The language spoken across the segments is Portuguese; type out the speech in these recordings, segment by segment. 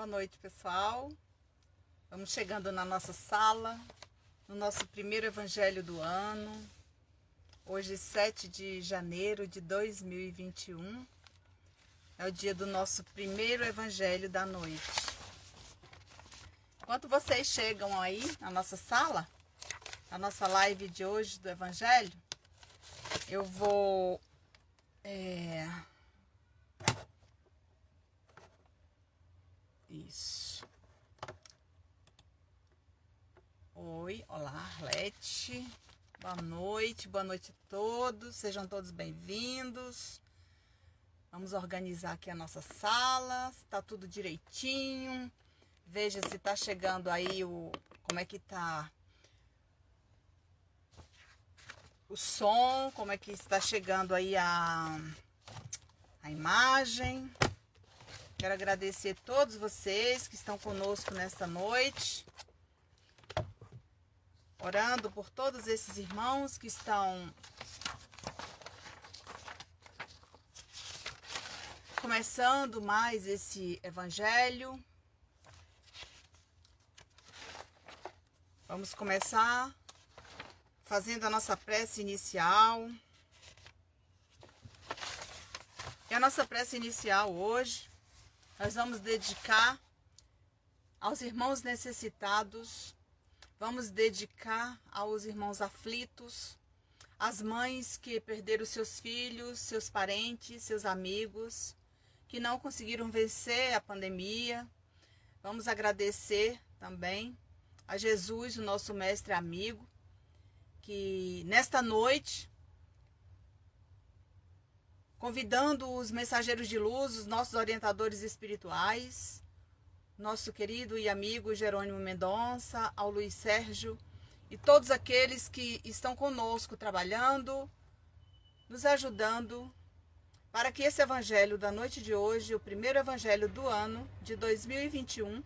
Boa noite, pessoal. Vamos chegando na nossa sala, no nosso primeiro evangelho do ano. Hoje, 7 de janeiro de 2021. É o dia do nosso primeiro evangelho da noite. Enquanto vocês chegam aí na nossa sala, na nossa live de hoje do evangelho, eu vou Isso. Oi, olá, Arlete. Boa noite a todos. Sejam todos bem-vindos. Vamos organizar aqui a nossa sala. Está tudo direitinho. Veja se está chegando aí como é que tá o som, como é que está chegando aí a imagem. Quero agradecer a todos vocês que estão conosco nesta noite, orando por todos esses irmãos que estão começando mais esse evangelho. Vamos começar fazendo a nossa prece inicial. E a nossa prece inicial hoje nós vamos dedicar aos irmãos necessitados, vamos dedicar aos irmãos aflitos, às mães que perderam seus filhos, seus parentes, seus amigos, que não conseguiram vencer a pandemia. Vamos agradecer também a Jesus, o nosso mestre amigo, que nesta noite, convidando os mensageiros de luz, os nossos orientadores espirituais, nosso querido e amigo Jerônimo Mendonça, ao Luiz Sérgio e todos aqueles que estão conosco trabalhando, nos ajudando para que esse evangelho da noite de hoje, o primeiro evangelho do ano de 2021,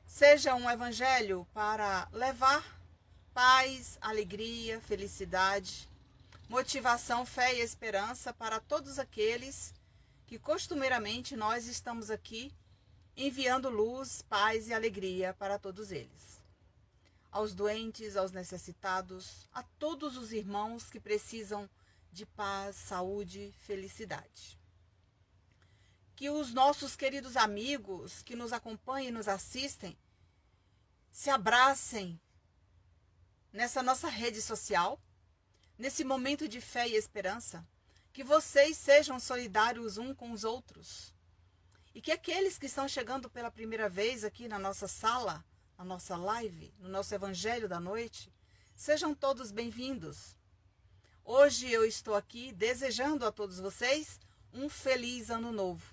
seja um evangelho para levar paz, alegria, felicidade, motivação, fé e esperança para todos aqueles que costumeiramente nós estamos aqui enviando luz, paz e alegria para todos eles. Aos doentes, aos necessitados, a todos os irmãos que precisam de paz, saúde, felicidade. Que os nossos queridos amigos que nos acompanham e nos assistem se abracem nessa nossa rede social, nesse momento de fé e esperança, que vocês sejam solidários uns com os outros. E que aqueles que estão chegando pela primeira vez aqui na nossa sala, na nossa live, no nosso evangelho da noite, sejam todos bem-vindos. Hoje eu estou aqui desejando a todos vocês um feliz ano novo.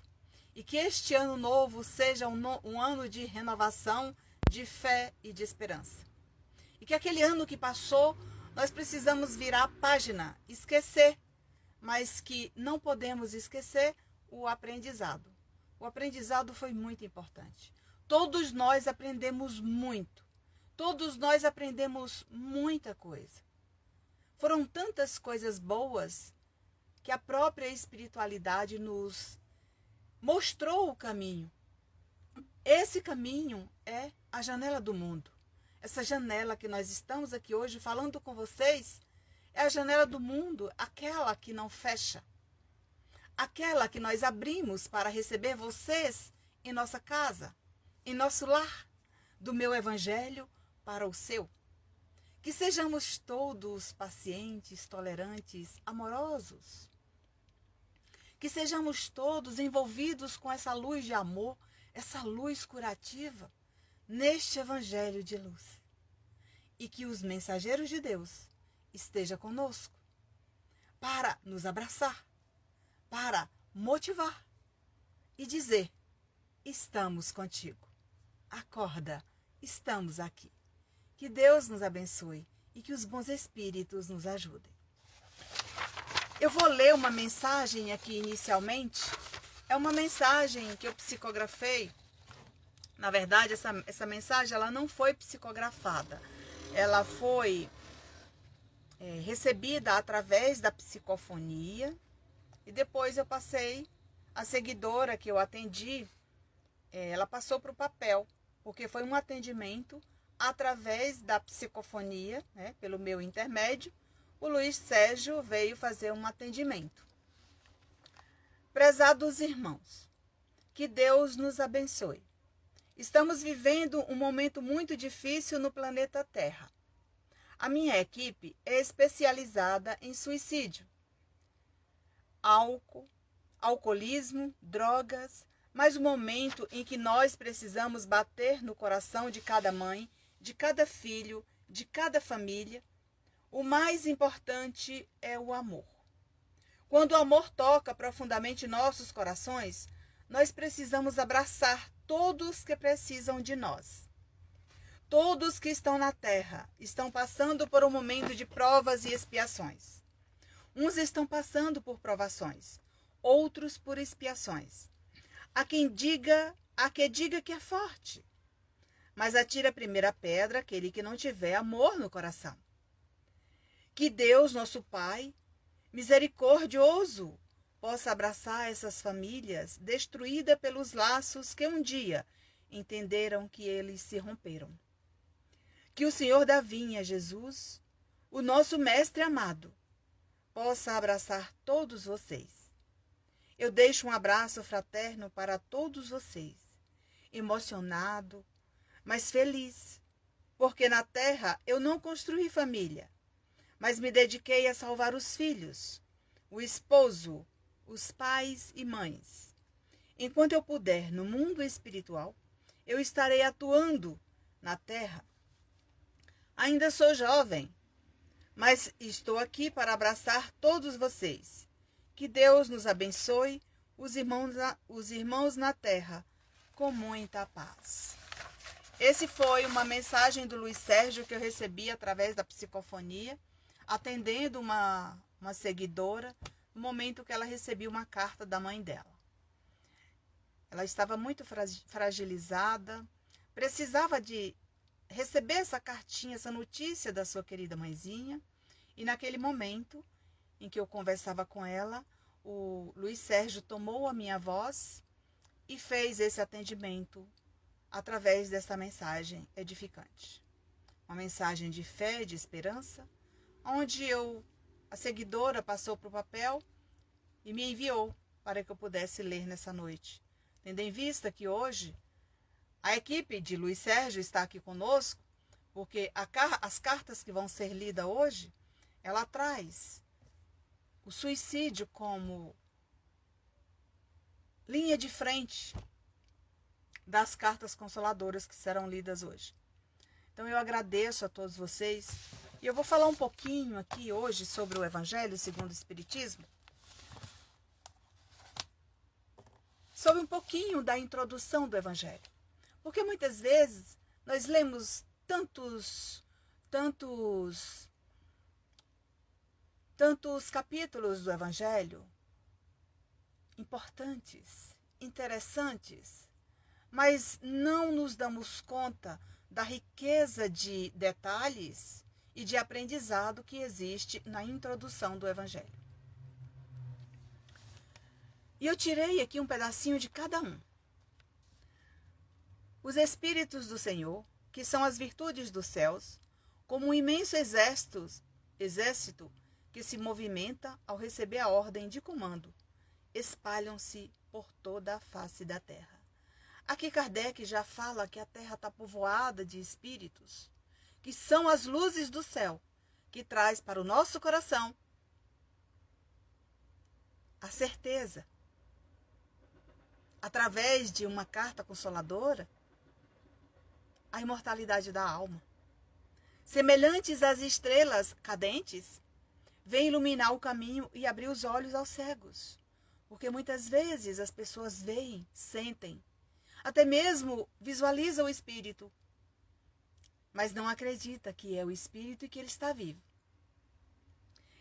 E que este ano novo seja um ano de renovação, de fé e de esperança. E que aquele ano que passou, nós precisamos virar a página, esquecer, mas que não podemos esquecer o aprendizado. O aprendizado foi muito importante. Todos nós aprendemos muito. Todos nós aprendemos muita coisa. Foram tantas coisas boas que a própria espiritualidade nos mostrou o caminho. Esse caminho é a janela do mundo. Essa janela que nós estamos aqui hoje falando com vocês é a janela do mundo, aquela que não fecha. Aquela que nós abrimos para receber vocês em nossa casa, em nosso lar, do meu evangelho para o seu. Que sejamos todos pacientes, tolerantes, amorosos. Que sejamos todos envolvidos com essa luz de amor, essa luz curativa, neste evangelho de luz. E que os mensageiros de Deus estejam conosco para nos abraçar, para motivar e dizer: estamos contigo. Acorda, estamos aqui. Que Deus nos abençoe e que os bons espíritos nos ajudem. Eu vou ler uma mensagem aqui inicialmente. É uma mensagem que eu psicografei. Na verdade, essa mensagem ela não foi psicografada. Ela foi recebida através da psicofonia. E depois eu passei a seguidora que eu atendi ela passou para o papel, porque foi um atendimento através da psicofonia, né, pelo meu intermédio. O Luiz Sérgio veio fazer um atendimento. Prezados irmãos, que Deus nos abençoe. Estamos vivendo um momento muito difícil no planeta Terra. A minha equipe é especializada em suicídio, álcool, alcoolismo, drogas, mas o momento em que nós precisamos bater no coração de cada mãe, de cada filho, de cada família, o mais importante é o amor. Quando o amor toca profundamente nossos corações, nós precisamos abraçar todos que precisam de nós. Todos que estão na terra estão passando por um momento de provas e expiações. Uns estão passando por provações, outros por expiações. Há que diga que é forte, mas atira a primeira pedra aquele que não tiver amor no coração. Que Deus, nosso Pai, misericordioso, possa abraçar essas famílias destruídas pelos laços que um dia entenderam que eles se romperam. Que o Senhor da vinha, Jesus, o nosso Mestre amado, possa abraçar todos vocês. Eu deixo um abraço fraterno para todos vocês, emocionado, mas feliz, porque na terra eu não construí família, mas me dediquei a salvar os filhos, o esposo, os pais e mães. Enquanto eu puder no mundo espiritual, eu estarei atuando na terra. Ainda sou jovem, mas estou aqui para abraçar todos vocês. Que Deus nos abençoe, os irmãos na terra, com muita paz. Esse foi uma mensagem do Luiz Sérgio que eu recebi através da psicofonia, atendendo uma seguidora, no momento que ela recebeu uma carta da mãe dela. Ela estava muito fragilizada, precisava de receber essa cartinha, essa notícia da sua querida mãezinha, e naquele momento em que eu conversava com ela, o Luiz Sérgio tomou a minha voz e fez esse atendimento através dessa mensagem edificante. Uma mensagem de fé, de esperança, onde a seguidora passou para o papel e me enviou para que eu pudesse ler nessa noite. Tendo em vista que hoje a equipe de Luiz Sérgio está aqui conosco, porque as cartas que vão ser lidas hoje, ela traz o suicídio como linha de frente das cartas consoladoras que serão lidas hoje. Então eu agradeço a todos vocês e eu vou falar um pouquinho aqui hoje sobre o Evangelho segundo o Espiritismo, sobre um pouquinho da introdução do Evangelho. Porque muitas vezes nós lemos tantos capítulos do Evangelho importantes, interessantes, mas não nos damos conta da riqueza de detalhes e de aprendizado que existe na introdução do Evangelho. E eu tirei aqui um pedacinho de cada um. Os Espíritos do Senhor, que são as virtudes dos céus, como um imenso exército que se movimenta ao receber a ordem de comando, espalham-se por toda a face da terra. Aqui Kardec já fala que a terra está povoada de espíritos, que são as luzes do céu, que traz para o nosso coração a certeza, através de uma carta consoladora, a imortalidade da alma. Semelhantes às estrelas cadentes, vem iluminar o caminho e abrir os olhos aos cegos. Porque muitas vezes as pessoas veem, sentem, até mesmo visualizam o Espírito, mas não acredita que é o Espírito e que ele está vivo.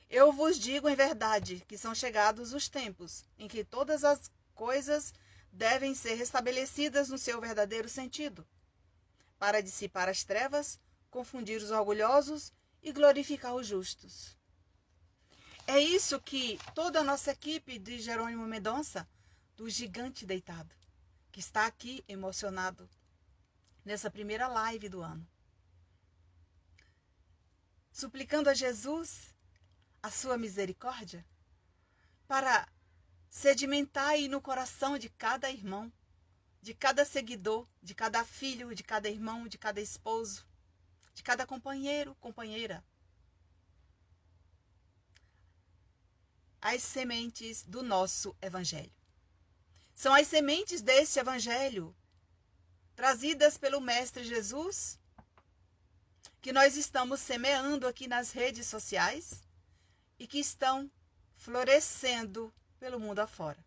Eu vos digo em verdade que são chegados os tempos em que todas as coisas devem ser restabelecidas no seu verdadeiro sentido, para dissipar as trevas, confundir os orgulhosos e glorificar os justos. É isso que toda a nossa equipe de Jerônimo Mendonça, do Gigante Deitado, que está aqui emocionado nessa primeira live do ano, suplicando a Jesus a sua misericórdia para sedimentar aí no coração de cada irmão, de cada seguidor, de cada filho, de cada irmão, de cada esposo, de cada companheiro, companheira, as sementes do nosso Evangelho. São as sementes deste Evangelho, trazidas pelo Mestre Jesus, que nós estamos semeando aqui nas redes sociais e que estão florescendo pelo mundo afora.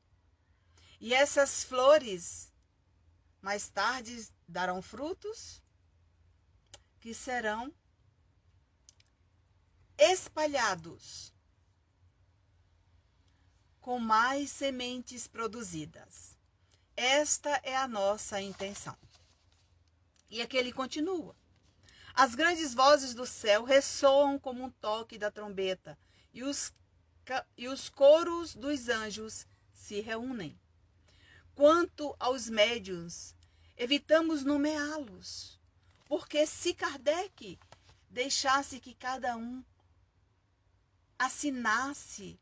E essas flores, mais tarde, darão frutos que serão espalhados com mais sementes produzidas. Esta é a nossa intenção. E aqui ele continua. As grandes vozes do céu ressoam como um toque da trombeta, e os coros dos anjos se reúnem. Quanto aos médiuns, evitamos nomeá-los, porque se Kardec deixasse que cada um assinasse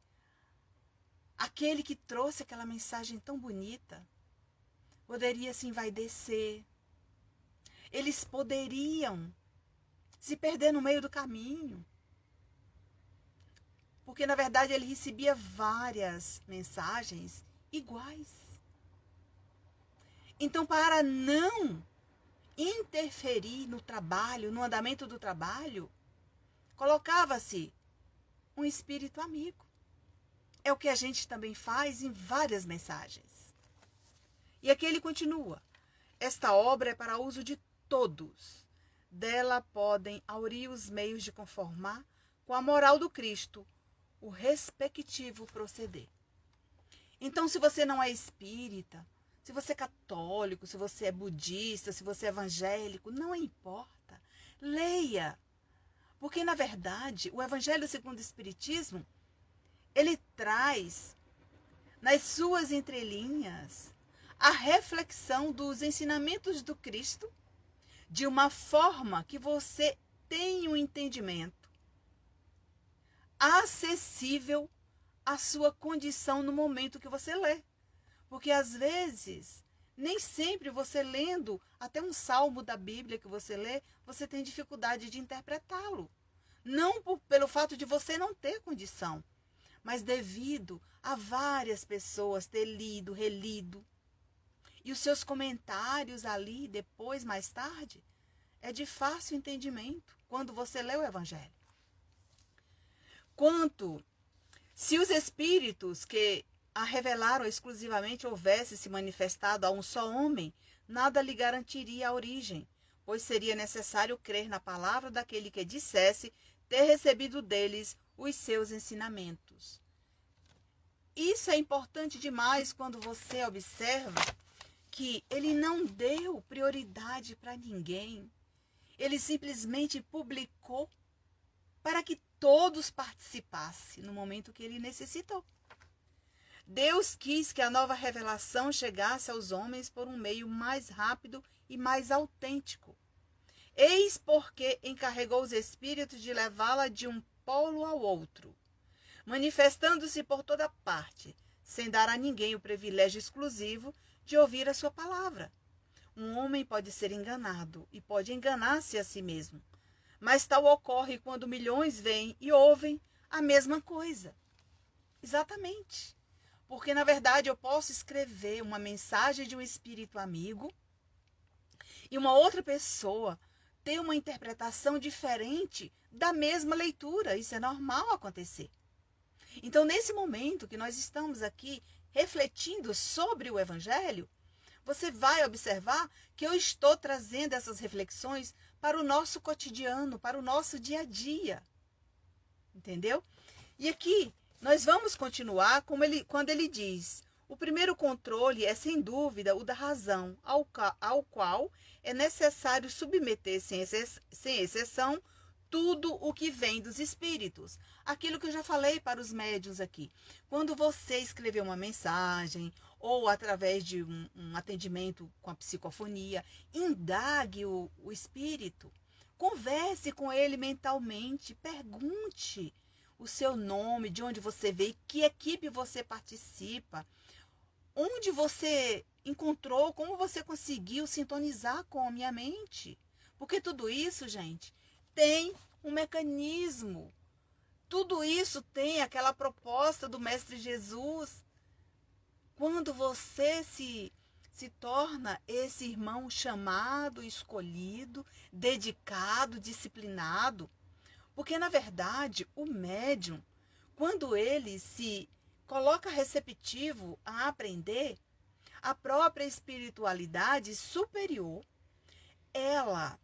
aquele que trouxe aquela mensagem tão bonita, poderia se envaidecer. Eles poderiam se perder no meio do caminho. Porque, na verdade, ele recebia várias mensagens iguais. Então, para não interferir no trabalho, no andamento do trabalho, colocava-se um espírito amigo. É o que a gente também faz em várias mensagens. E aqui ele continua. Esta obra é para uso de todos. Dela podem aurir os meios de conformar com a moral do Cristo o respectivo proceder. Então, se você não é espírita, se você é católico, se você é budista, se você é evangélico, não importa. Leia. Porque, na verdade, o Evangelho segundo o Espiritismo, ele traz, nas suas entrelinhas, a reflexão dos ensinamentos do Cristo de uma forma que você tenha um entendimento acessível à sua condição no momento que você lê. Porque, às vezes, nem sempre você lendo até um salmo da Bíblia que você lê, você tem dificuldade de interpretá-lo. Não pelo fato de você não ter condição, mas devido a várias pessoas ter lido, relido. E os seus comentários ali, depois, mais tarde, é de fácil entendimento quando você lê o Evangelho. Quanto se os espíritos que a revelaram exclusivamente houvesse se manifestado a um só homem, nada lhe garantiria a origem, pois seria necessário crer na palavra daquele que dissesse ter recebido deles os seus ensinamentos. Isso é importante demais quando você observa que ele não deu prioridade para ninguém. Ele simplesmente publicou para que todos participassem no momento que ele necessitou. Deus quis que a nova revelação chegasse aos homens por um meio mais rápido e mais autêntico. Eis porque encarregou os espíritos de levá-la de um polo ao outro, manifestando-se por toda parte, sem dar a ninguém o privilégio exclusivo de ouvir a sua palavra. Um homem pode ser enganado e pode enganar-se a si mesmo, mas tal ocorre quando milhões veem e ouvem a mesma coisa. Exatamente. Porque, na verdade, eu posso escrever uma mensagem de um espírito amigo e uma outra pessoa ter uma interpretação diferente da mesma leitura. Isso é normal acontecer. Então, nesse momento que nós estamos aqui refletindo sobre o Evangelho, você vai observar que eu estou trazendo essas reflexões para o nosso cotidiano, para o nosso dia a dia. Entendeu? E aqui nós vamos continuar quando ele diz: o primeiro controle é, sem dúvida, o da razão, ao qual é necessário submeter, sem exceção, tudo o que vem dos espíritos. Aquilo que eu já falei para os médiuns aqui. Quando você escrever uma mensagem ou através de um atendimento com a psicofonia, indague o espírito. Converse com ele mentalmente, pergunte o seu nome, de onde você veio, que equipe você participa, onde você encontrou, como você conseguiu sintonizar com a minha mente. Porque tudo isso, gente, tem um mecanismo. Tudo isso tem aquela proposta do Mestre Jesus. Quando você se torna esse irmão chamado, escolhido, dedicado, disciplinado. Porque, na verdade, o médium, quando ele se coloca receptivo a aprender, a própria espiritualidade superior, ela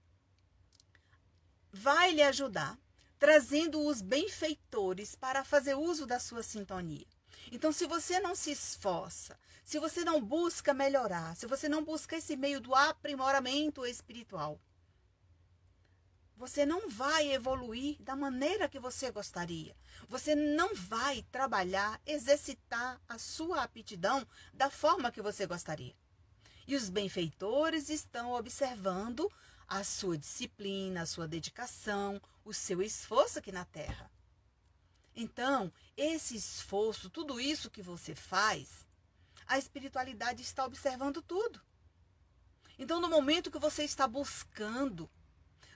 vai lhe ajudar, trazendo os benfeitores para fazer uso da sua sintonia. Então, se você não se esforça, se você não busca melhorar, se você não busca esse meio do aprimoramento espiritual, você não vai evoluir da maneira que você gostaria. Você não vai trabalhar, exercitar a sua aptidão da forma que você gostaria. E os benfeitores estão observando a sua disciplina, a sua dedicação, o seu esforço aqui na Terra. Então, esse esforço, tudo isso que você faz, a espiritualidade está observando tudo. Então, no momento que você está buscando,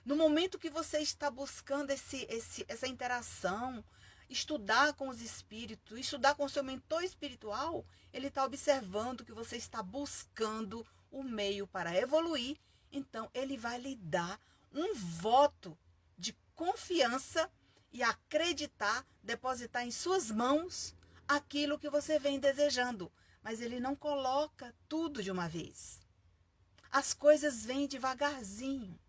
no momento que você está buscando essa interação, estudar com os espíritos, estudar com o seu mentor espiritual, ele está observando que você está buscando o meio para evoluir. Então, ele vai lhe dar um voto de confiança e acreditar, depositar em suas mãos aquilo que você vem desejando. Mas ele não coloca tudo de uma vez. As coisas vêm devagarzinho.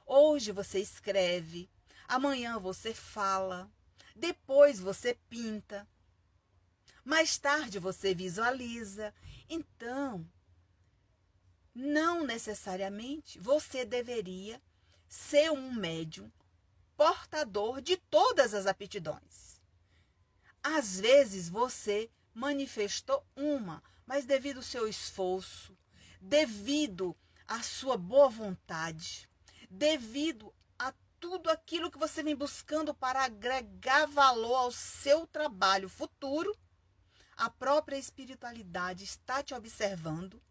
Hoje você escreve, amanhã você fala, depois você pinta, mais tarde você visualiza. Então, não necessariamente você deveria ser um médium portador de todas as aptidões. Às vezes você manifestou uma, mas devido ao seu esforço, devido à sua boa vontade, devido a tudo aquilo que você vem buscando para agregar valor ao seu trabalho futuro, a própria espiritualidade está te observando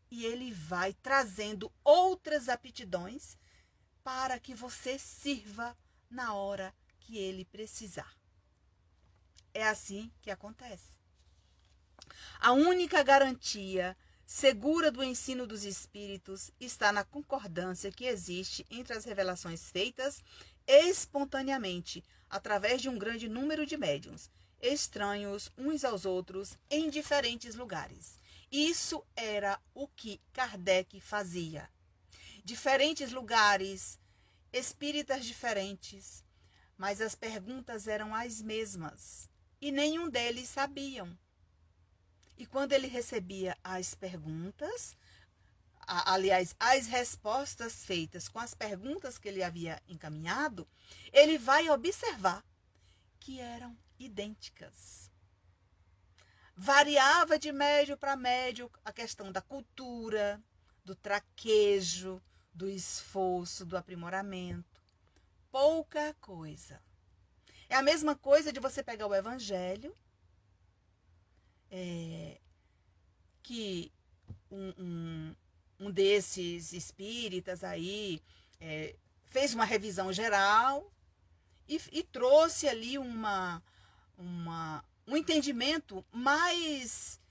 e ele vai trazendo outras aptidões para que você sirva na hora que ele precisar. É assim que acontece. A única garantia segura do ensino dos espíritos está na concordância que existe entre as revelações feitas espontaneamente, através de um grande número de médiuns, estranhos uns aos outros em diferentes lugares. Isso era o que Kardec fazia. Diferentes lugares, espíritas diferentes, mas as perguntas eram as mesmas e nenhum deles sabiam. E quando ele recebia as perguntas, aliás, as respostas feitas com as perguntas que ele havia encaminhado, ele vai observar que eram idênticas. Variava de médio para médio a questão da cultura, do traquejo, do esforço, do aprimoramento. Pouca coisa. É a mesma coisa de você pegar o Evangelho, que um desses espíritas aí fez uma revisão geral e trouxe ali um entendimento mais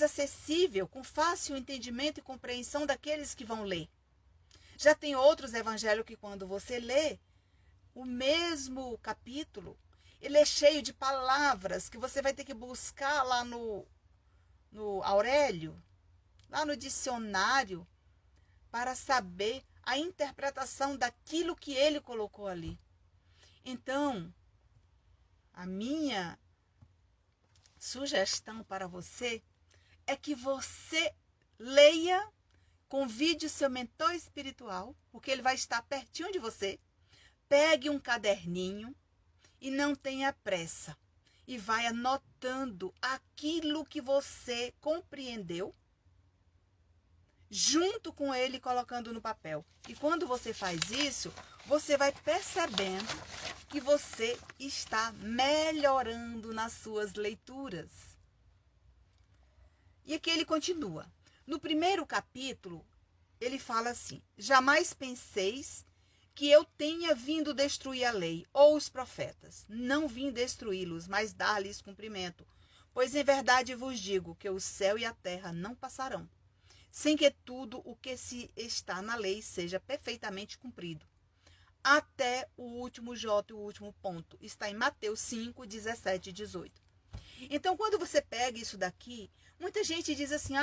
acessível, com fácil entendimento e compreensão daqueles que vão ler. Já tem outros evangelhos que quando você lê o mesmo capítulo, ele é cheio de palavras que você vai ter que buscar lá no Aurélio, lá no dicionário, para saber a interpretação daquilo que ele colocou ali. Então, a minha sugestão para você é que você leia, convide o seu mentor espiritual, porque ele vai estar pertinho de você, Pegue um caderninho e não tenha pressa. E vai anotando aquilo que você compreendeu, junto com ele, colocando no papel. E quando você faz isso, você vai percebendo que você está melhorando nas suas leituras. E aqui ele continua. No primeiro capítulo, ele fala assim: jamais penseis que eu tenha vindo destruir a lei ou os profetas. Não vim destruí-los, mas dar-lhes cumprimento. Pois em verdade vos digo que o céu e a terra não passarão, sem que tudo o que se está na lei seja perfeitamente cumprido. Até o último J, o último ponto. Está em Mateus 5, 17 e 18. Então, quando você pega isso daqui, muita gente diz assim: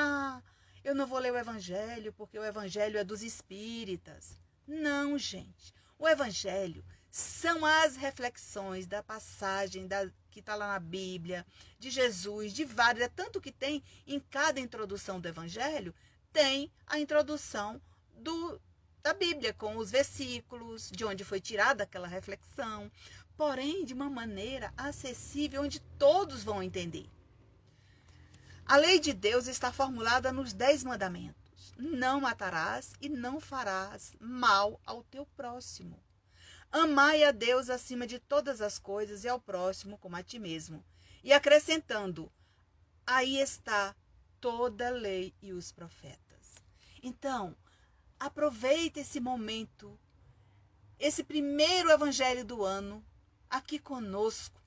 eu não vou ler o Evangelho porque o Evangelho é dos espíritas. Não, gente. O Evangelho são as reflexões da passagem que está lá na Bíblia, de Jesus, de várias. Tanto que tem em cada introdução do Evangelho, tem a introdução da Bíblia, com os versículos, de onde foi tirada aquela reflexão, porém de uma maneira acessível, onde todos vão entender. A lei de Deus está formulada nos 10 mandamentos. Não matarás e não farás mal ao teu próximo. Amai a Deus acima de todas as coisas e ao próximo como a ti mesmo. E acrescentando, aí está toda a lei e os profetas. Então, aproveita esse momento, esse primeiro evangelho do ano, aqui conosco.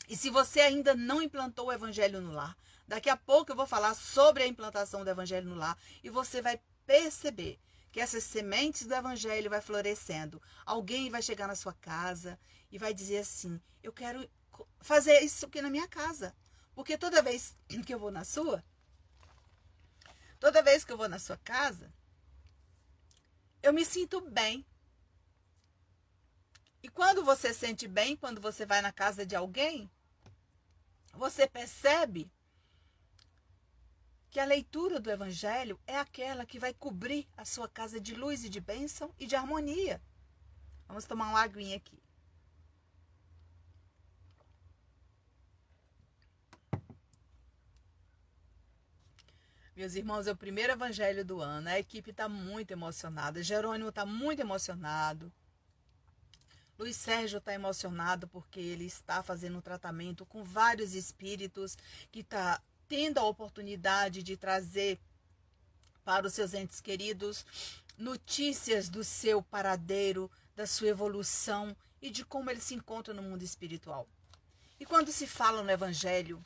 E se você ainda não implantou o evangelho no lar, daqui a pouco eu vou falar sobre a implantação do evangelho no lar e você vai perceber que essas sementes do evangelho vai florescendo. Alguém vai chegar na sua casa e vai dizer assim: eu quero fazer isso aqui na minha casa. Porque toda vez que eu vou na sua casa, eu me sinto bem. E quando você sente bem, quando você vai na casa de alguém, você percebe que a leitura do Evangelho é aquela que vai cobrir a sua casa de luz e de bênção e de harmonia. Vamos tomar uma aguinha aqui. Meus irmãos, é o primeiro Evangelho do ano. A equipe está muito emocionada. Jerônimo está muito emocionado. Luiz Sérgio está emocionado porque ele está fazendo um tratamento com vários espíritos, que está tendo a oportunidade de trazer para os seus entes queridos notícias do seu paradeiro, da sua evolução e de como ele se encontra no mundo espiritual. E quando se fala no Evangelho,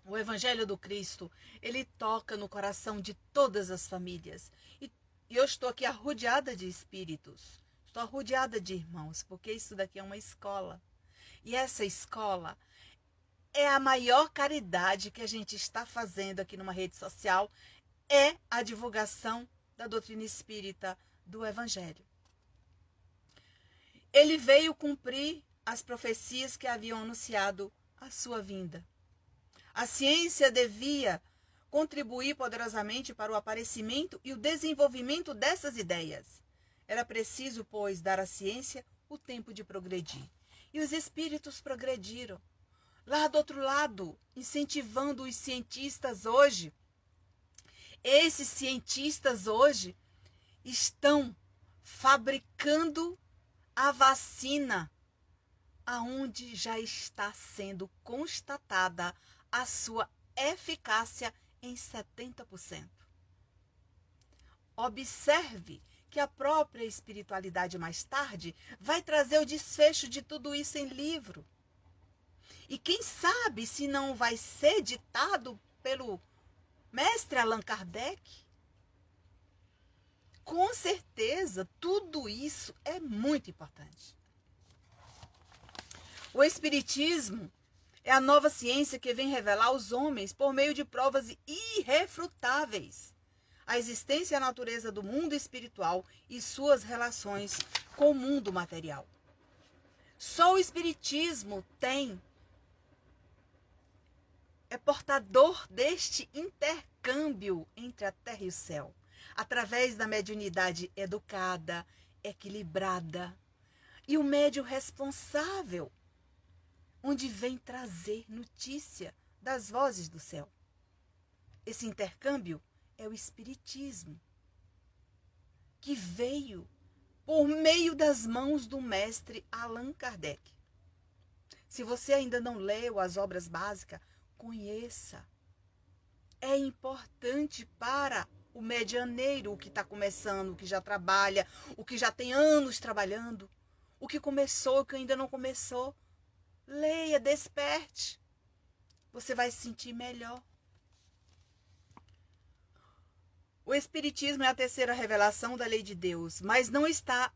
o Evangelho do Cristo, ele toca no coração de todas as famílias. E eu estou aqui arrodeada de espíritos. Estou rodeada de irmãos, porque isso daqui é uma escola. E essa escola é a maior caridade que a gente está fazendo aqui numa rede social, é a divulgação da doutrina espírita, do Evangelho. Ele veio cumprir as profecias que haviam anunciado a sua vinda. A ciência devia contribuir poderosamente para o aparecimento e o desenvolvimento dessas ideias. Era preciso, pois, dar à ciência o tempo de progredir. E os espíritos progrediram. Lá do outro lado, incentivando os cientistas hoje. Esses cientistas hoje estão fabricando a vacina, aonde já está sendo constatada a sua eficácia em 70%. Observe que a própria espiritualidade mais tarde vai trazer o desfecho de tudo isso em livro. E quem sabe se não vai ser ditado pelo mestre Allan Kardec? Com certeza, tudo isso é muito importante. O Espiritismo é a nova ciência que vem revelar aos homens, por meio de provas irrefutáveis, a existência e a natureza do mundo espiritual e suas relações com o mundo material. Só o Espiritismo é portador deste intercâmbio entre a terra e o céu, através da mediunidade educada, equilibrada, e o médium responsável, onde vem trazer notícia das vozes do céu. Esse intercâmbio é o Espiritismo, que veio por meio das mãos do mestre Allan Kardec. Se você ainda não leu as obras básicas, conheça. É importante para o medianeiro, o que está começando, o que já trabalha, o que já tem anos trabalhando, o que começou, o que ainda não começou. Leia, desperte. Você vai se sentir melhor. O Espiritismo é a terceira revelação da lei de Deus, mas não está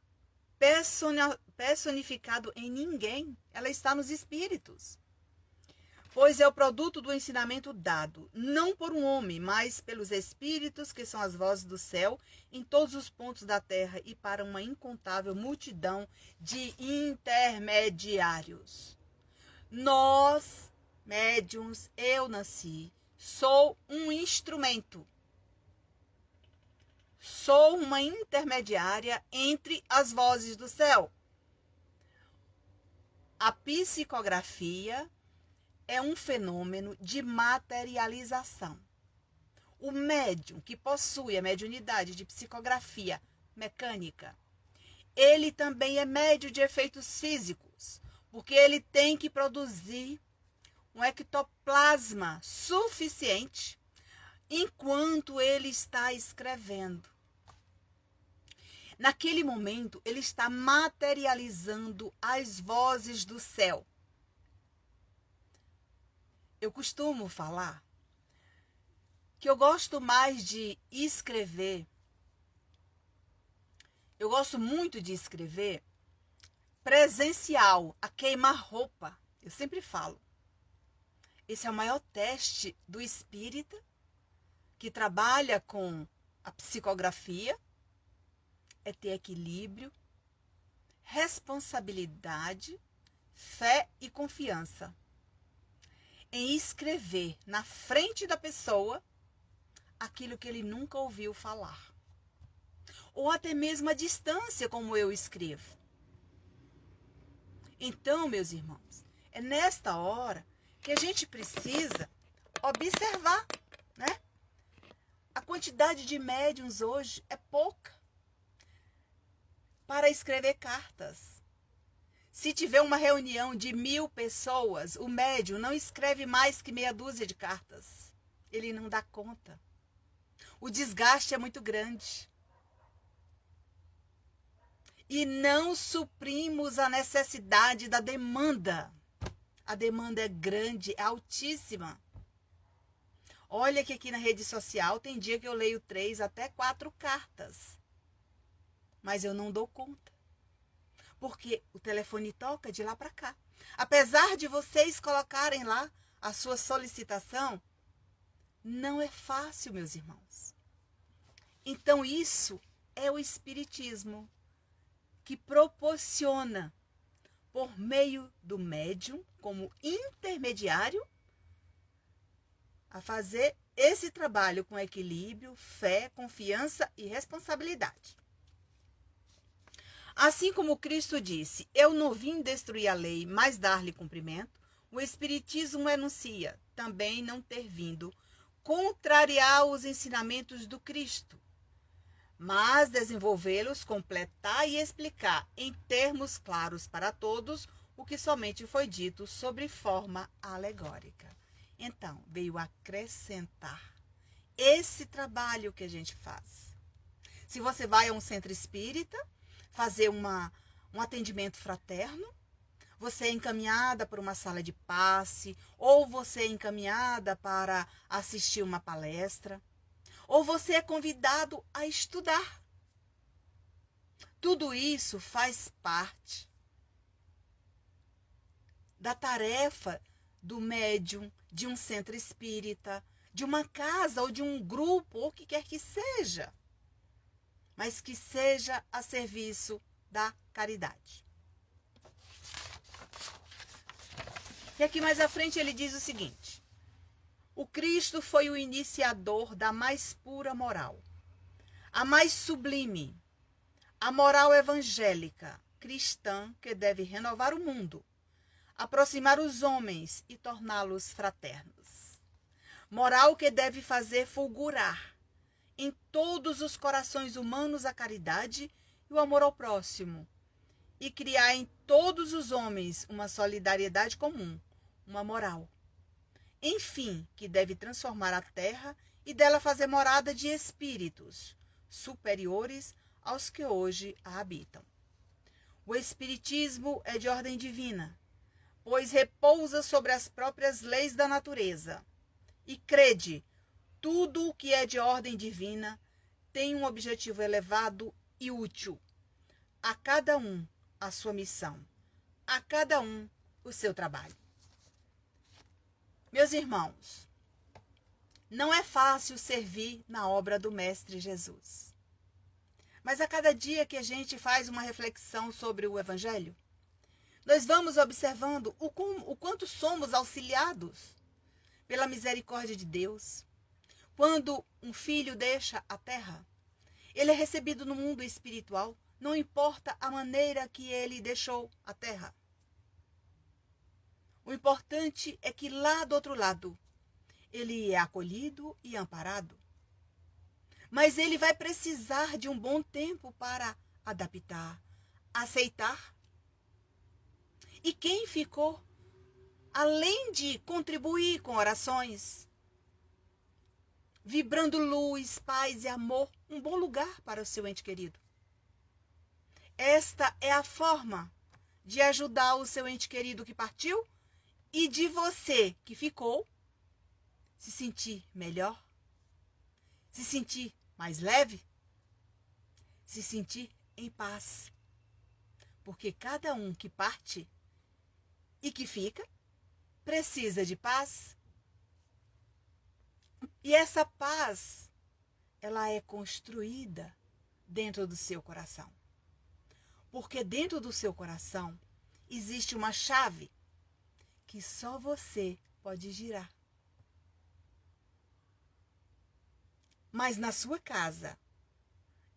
personificado em ninguém. Ela está nos espíritos. Pois é o produto do ensinamento dado, não por um homem, mas pelos espíritos, que são as vozes do céu, em todos os pontos da terra e para uma incontável multidão de intermediários. Nós, médiuns, eu nasci, sou um instrumento. Sou uma intermediária entre as vozes do céu. A psicografia é um fenômeno de materialização. O médium que possui a mediunidade de psicografia mecânica, ele também é médium de efeitos físicos, porque ele tem que produzir um ectoplasma suficiente enquanto ele está escrevendo. Naquele momento, ele está materializando as vozes do céu. Eu costumo falar que eu gosto mais de escrever, eu gosto muito de escrever presencial, a queima-roupa. Eu sempre falo. Esse é o maior teste do espírita que trabalha com a psicografia, é ter equilíbrio, responsabilidade, fé e confiança em escrever na frente da pessoa aquilo que ele nunca ouviu falar. Ou até mesmo a distância como eu escrevo. Então, meus irmãos, é nesta hora que a gente precisa observar, né? A quantidade de médiuns hoje é pouca para escrever cartas. Se tiver uma reunião de 1000 pessoas, o médium não escreve mais que meia dúzia de cartas. Ele não dá conta. O desgaste é muito grande. E não suprimos a necessidade da demanda. A demanda é grande, é altíssima. Olha que aqui na rede social tem dia que eu leio 3 até 4 cartas. Mas eu não dou conta. Porque o telefone toca de lá para cá. Apesar de vocês colocarem lá a sua solicitação, não é fácil, meus irmãos. Então isso é o Espiritismo, que proporciona, por meio do médium, como intermediário, a fazer esse trabalho com equilíbrio, fé, confiança e responsabilidade. Assim como Cristo disse, eu não vim destruir a lei, mas dar-lhe cumprimento, o Espiritismo enuncia também não ter vindo contrariar os ensinamentos do Cristo, mas desenvolvê-los, completar e explicar em termos claros para todos o que somente foi dito sobre forma alegórica. Então, veio acrescentar esse trabalho que a gente faz. Se você vai a um centro espírita, fazer um atendimento fraterno, você é encaminhada para uma sala de passe, ou você é encaminhada para assistir uma palestra, ou você é convidado a estudar. Tudo isso faz parte da tarefa do médium, de um centro espírita, de uma casa ou de um grupo, ou o que quer que seja, mas que seja a serviço da caridade. E aqui mais à frente ele diz o seguinte: o Cristo foi o iniciador da mais pura moral, a mais sublime, a moral evangélica, cristã que deve renovar o mundo, aproximar os homens e torná-los fraternos. Moral que deve fazer fulgurar em todos os corações humanos a caridade e o amor ao próximo, e criar em todos os homens uma solidariedade comum, uma moral. Enfim, que deve transformar a terra e dela fazer morada de espíritos superiores aos que hoje a habitam. O espiritismo é de ordem divina, pois repousa sobre as próprias leis da natureza. E crede, tudo o que é de ordem divina tem um objetivo elevado e útil. A cada um a sua missão, a cada um o seu trabalho. Meus irmãos, não é fácil servir na obra do Mestre Jesus. Mas a cada dia que a gente faz uma reflexão sobre o Evangelho, nós vamos observando o quanto somos auxiliados pela misericórdia de Deus. Quando um filho deixa a terra, ele é recebido no mundo espiritual, não importa a maneira que ele deixou a terra. O importante é que lá do outro lado, ele é acolhido e amparado. Mas ele vai precisar de um bom tempo para adaptar, aceitar. E quem ficou, além de contribuir com orações, vibrando luz, paz e amor, um bom lugar para o seu ente querido. Esta é a forma de ajudar o seu ente querido que partiu e de você que ficou se sentir melhor, se sentir mais leve, se sentir em paz. Porque cada um que parte e que fica precisa de paz. E essa paz, ela é construída dentro do seu coração. Porque dentro do seu coração existe uma chave que só você pode girar. Mas na sua casa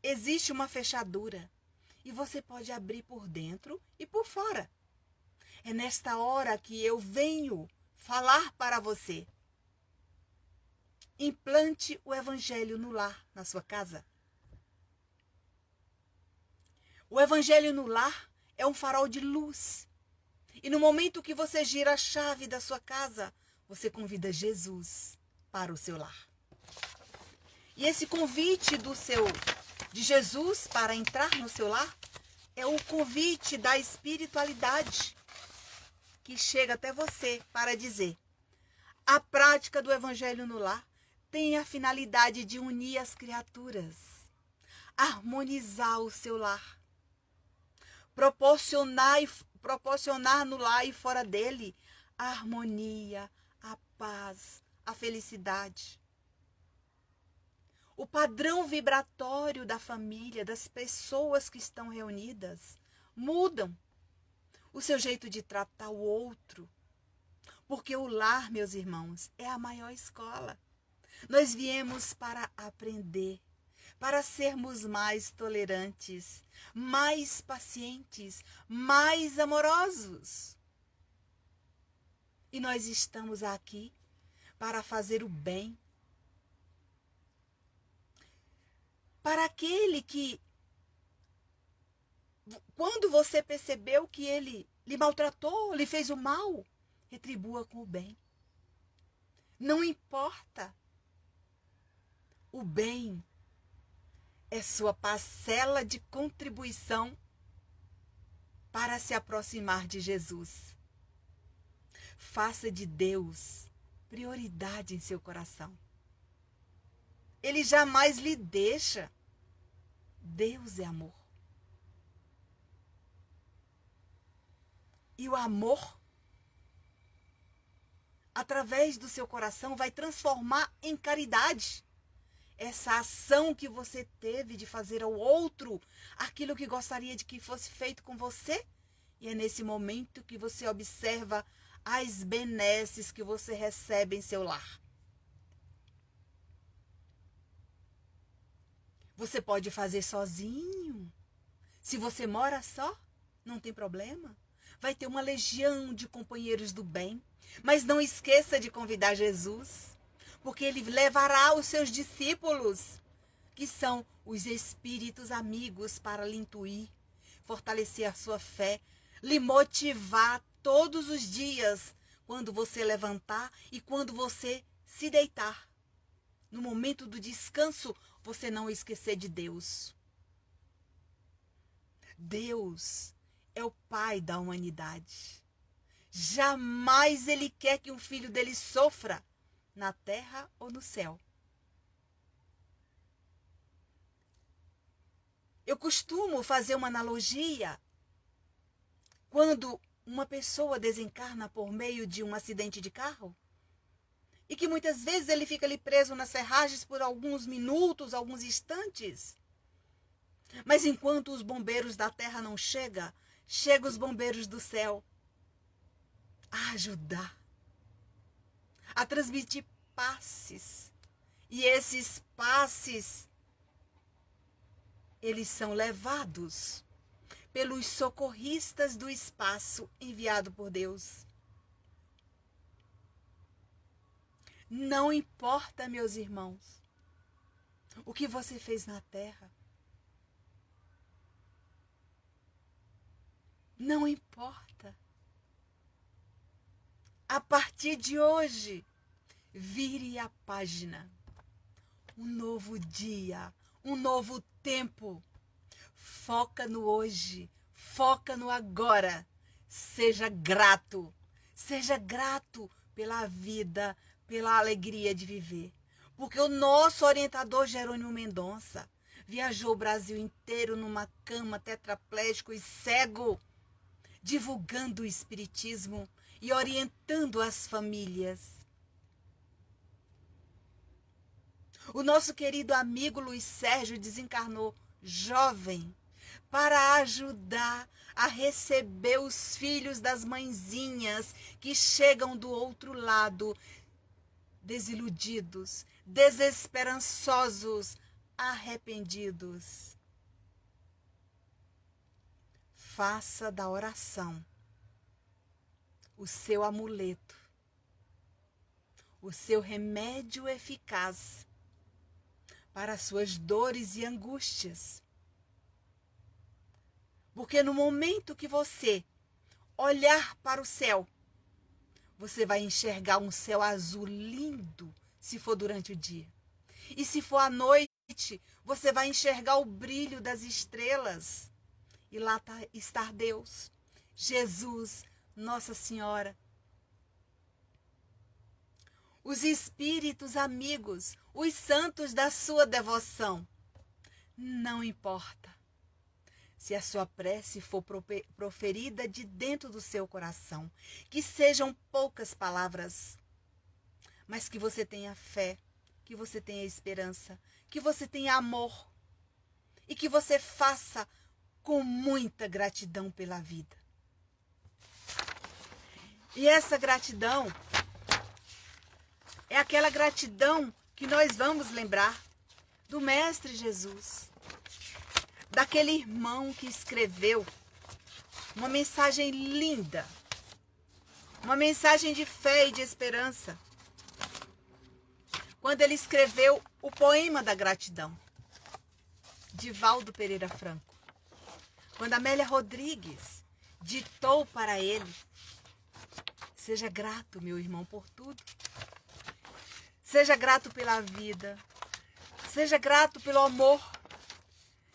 existe uma fechadura e você pode abrir por dentro e por fora. É nesta hora que eu venho falar para você. Implante o Evangelho no lar, na sua casa. O Evangelho no lar é um farol de luz. E no momento que você gira a chave da sua casa, você convida Jesus para o seu lar. E esse convite de Jesus para entrar no seu lar é o convite da espiritualidade que chega até você para dizer: a prática do Evangelho no lar tem a finalidade de unir as harmonizar o seu lar, proporcionar no lar e fora dele a harmonia, a paz, a felicidade. O padrão vibratório da família, das pessoas que estão reunidas, mudam o seu jeito de tratar o outro. Porque o lar, meus irmãos, é a maior escola. Nós viemos para aprender, para sermos mais tolerantes, mais pacientes, mais amorosos. E nós estamos aqui para fazer o bem. Para aquele que, quando você percebeu que ele lhe maltratou, lhe fez o mal, retribua com o bem. Não importa. O bem é sua parcela de contribuição para se aproximar de Jesus. Faça de Deus prioridade em seu coração. Ele jamais lhe deixa. Deus é amor. E o amor, através do seu coração, vai transformar em caridade essa ação que você teve de fazer ao outro aquilo que gostaria de que fosse feito com você. E é nesse momento que você observa as benesses que você recebe em seu lar. Você pode fazer sozinho. Se você mora só, Não tem problema. Vai ter uma legião de companheiros do bem. Mas não esqueça de convidar Jesus, porque ele levará os seus discípulos, que são os espíritos amigos, para lhe intuir, fortalecer a sua fé, lhe motivar todos os dias, quando você levantar e quando você se deitar. No momento do descanso, você não esquecer de Deus. Deus é o Pai da humanidade. Jamais ele quer que um filho dele sofra, na terra ou no céu. Eu costumo fazer uma analogia. Quando uma pessoa desencarna por meio de um acidente de carro, e que muitas vezes ele fica ali preso nas ferragens por alguns minutos, alguns instantes. Mas enquanto os bombeiros da terra não chegam os bombeiros do céu a ajudar, a transmitir passes. E esses passes, eles são levados pelos socorristas do espaço enviado por Deus. Não importa, meus irmãos, o que você fez na terra. Não importa. A partir de hoje, vire a página. Um novo dia, um novo tempo. Foca no hoje, foca no agora. Seja grato pela vida, pela alegria de viver. Porque o nosso orientador Jerônimo Mendonça viajou o Brasil inteiro numa cama, tetraplégico e cego, divulgando o espiritismo e orientando as famílias. O nosso querido amigo Luiz Sérgio desencarnou jovem para ajudar a receber os filhos das mãezinhas que chegam do outro lado, desiludidos, desesperançosos, arrependidos. Faça da oração o seu amuleto, o seu remédio eficaz para as suas dores e angústias. Porque no momento que você olhar para o céu, você vai enxergar um céu azul lindo, se for durante o dia. E se for à noite, você vai enxergar o brilho das estrelas. E lá está Deus, Jesus, Nossa Senhora. Os espíritos amigos, os santos da sua devoção. Não importa se a sua prece for proferida de dentro do seu coração, que sejam poucas palavras, mas que você tenha fé, que você tenha esperança, que você tenha amor e que você faça com muita gratidão pela vida. E essa gratidão é aquela gratidão que nós vamos lembrar do Mestre Jesus, daquele irmão que escreveu uma mensagem linda, uma mensagem de fé e de esperança, quando ele escreveu o poema da gratidão, Divaldo Pereira Franco. Quando Amélia Rodrigues ditou para ele: seja grato, meu irmão, por tudo. Seja grato pela vida. Seja grato pelo amor.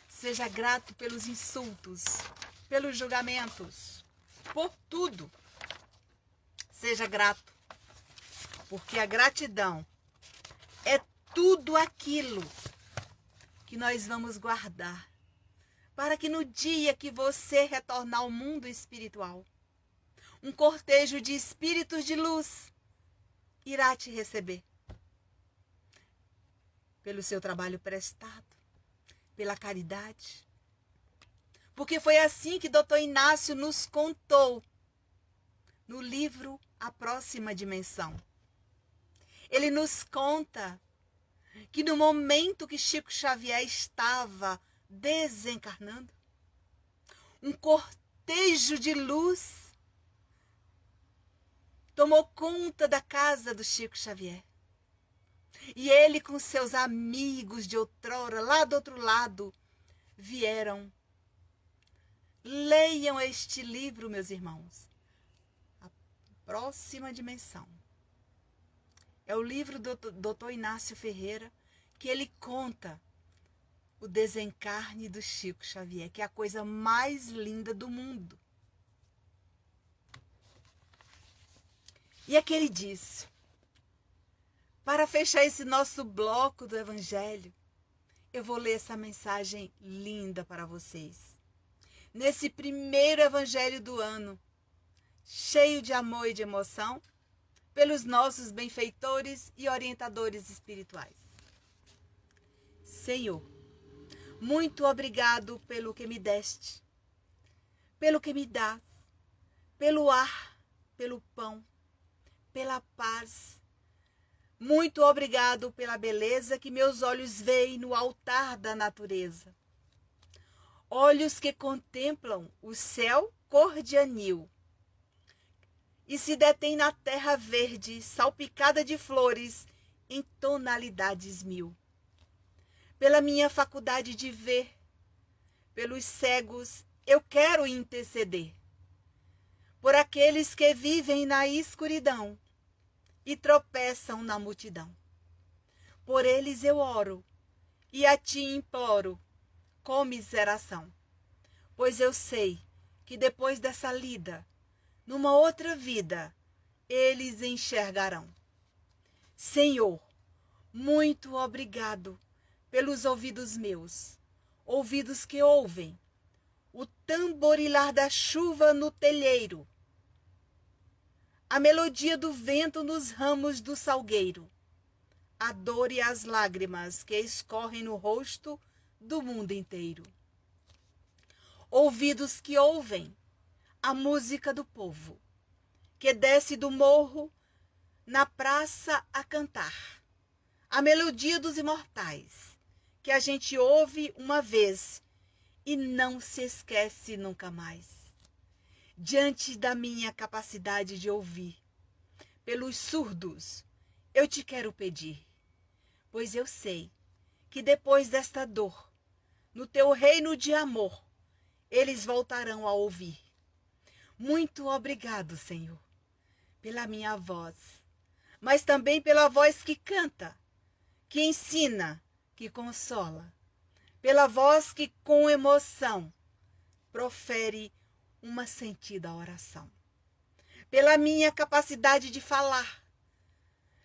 Seja grato pelos insultos, pelos julgamentos, por tudo. Seja grato, porque a gratidão é tudo aquilo que nós vamos guardar, para que no dia que você retornar ao mundo espiritual, um cortejo de espíritos de luz irá te receber pelo seu trabalho prestado, pela caridade. Porque foi assim que Dr. Inácio nos contou no livro A Próxima Dimensão. Ele nos conta que no momento que Chico Xavier estava desencarnando, um cortejo destello de luz tomou conta da casa do Chico Xavier. E ele com seus amigos de outrora, lá do outro lado, vieram. Leiam este livro, meus irmãos. A Próxima Dimensão. É o livro do Dr. Inácio Ferreira, que ele conta o desencarne do Chico Xavier, que é a coisa mais linda do mundo. E aqui ele diz, para fechar esse nosso bloco do Evangelho, eu vou ler essa mensagem linda para vocês. Nesse primeiro Evangelho do ano, cheio de amor e de emoção, pelos nossos benfeitores e orientadores espirituais. Senhor, muito obrigado pelo que me deste, pelo que me dás, pelo ar, pelo pão, pela paz. Muito obrigado pela beleza que meus olhos veem no altar da natureza. Olhos que contemplam o céu cor de anil e se detém na terra verde, salpicada de flores em tonalidades mil. Pela minha faculdade de ver, pelos cegos eu quero interceder. Por aqueles que vivem na escuridão e tropeçam na multidão. Por eles eu oro e a ti imploro comiseração, pois eu sei que depois dessa lida, numa outra vida, eles enxergarão. Senhor, muito obrigado pelos ouvidos meus, ouvidos que ouvem o tamborilar da chuva no telheiro, a melodia do vento nos ramos do salgueiro, a dor e as lágrimas que escorrem no rosto do mundo inteiro. Ouvidos que ouvem a música do povo, que desce do morro na praça a cantar, a melodia dos imortais, que a gente ouve uma vez e não se esquece nunca mais. Diante da minha capacidade de ouvir, pelos surdos, eu te quero pedir, pois eu sei que depois desta dor, no teu reino de amor, eles voltarão a ouvir. Muito obrigado, Senhor, pela minha voz, mas também pela voz que canta, que ensina, que consola, pela voz que com emoção profere uma sentida oração, pela minha capacidade de falar,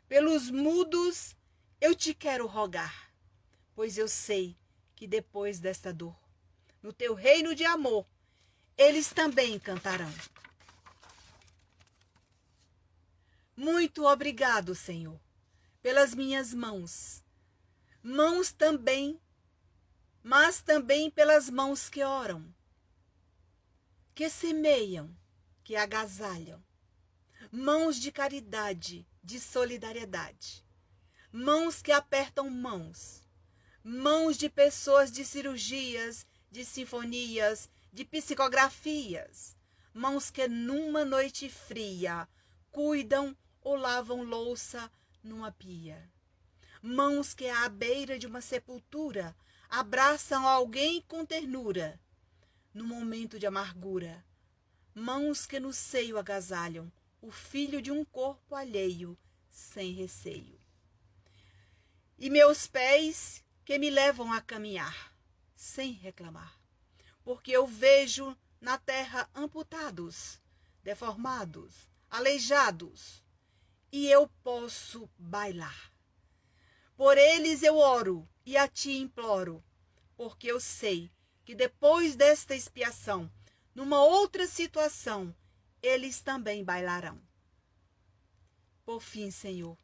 pelos mudos eu te quero rogar, pois eu sei que depois desta dor, no teu reino de amor, eles também cantarão. Muito obrigado, Senhor, pelas minhas mãos, mãos também, mas também pelas mãos que oram, que semeiam, que agasalham, mãos de caridade, de solidariedade, mãos que apertam mãos, mãos de pessoas de cirurgias, de sinfonias, de psicografias, mãos que numa noite fria cuidam ou lavam louça numa pia, mãos que à beira de uma sepultura abraçam alguém com ternura, no momento de amargura, mãos que no seio agasalham o filho de um corpo alheio, sem receio. E meus pés que me levam a caminhar, sem reclamar, porque eu vejo na terra amputados, deformados, aleijados, e eu posso bailar. Por eles eu oro e a ti imploro, porque eu sei que depois desta expiação, numa outra situação, eles também bailarão. Por fim, Senhor,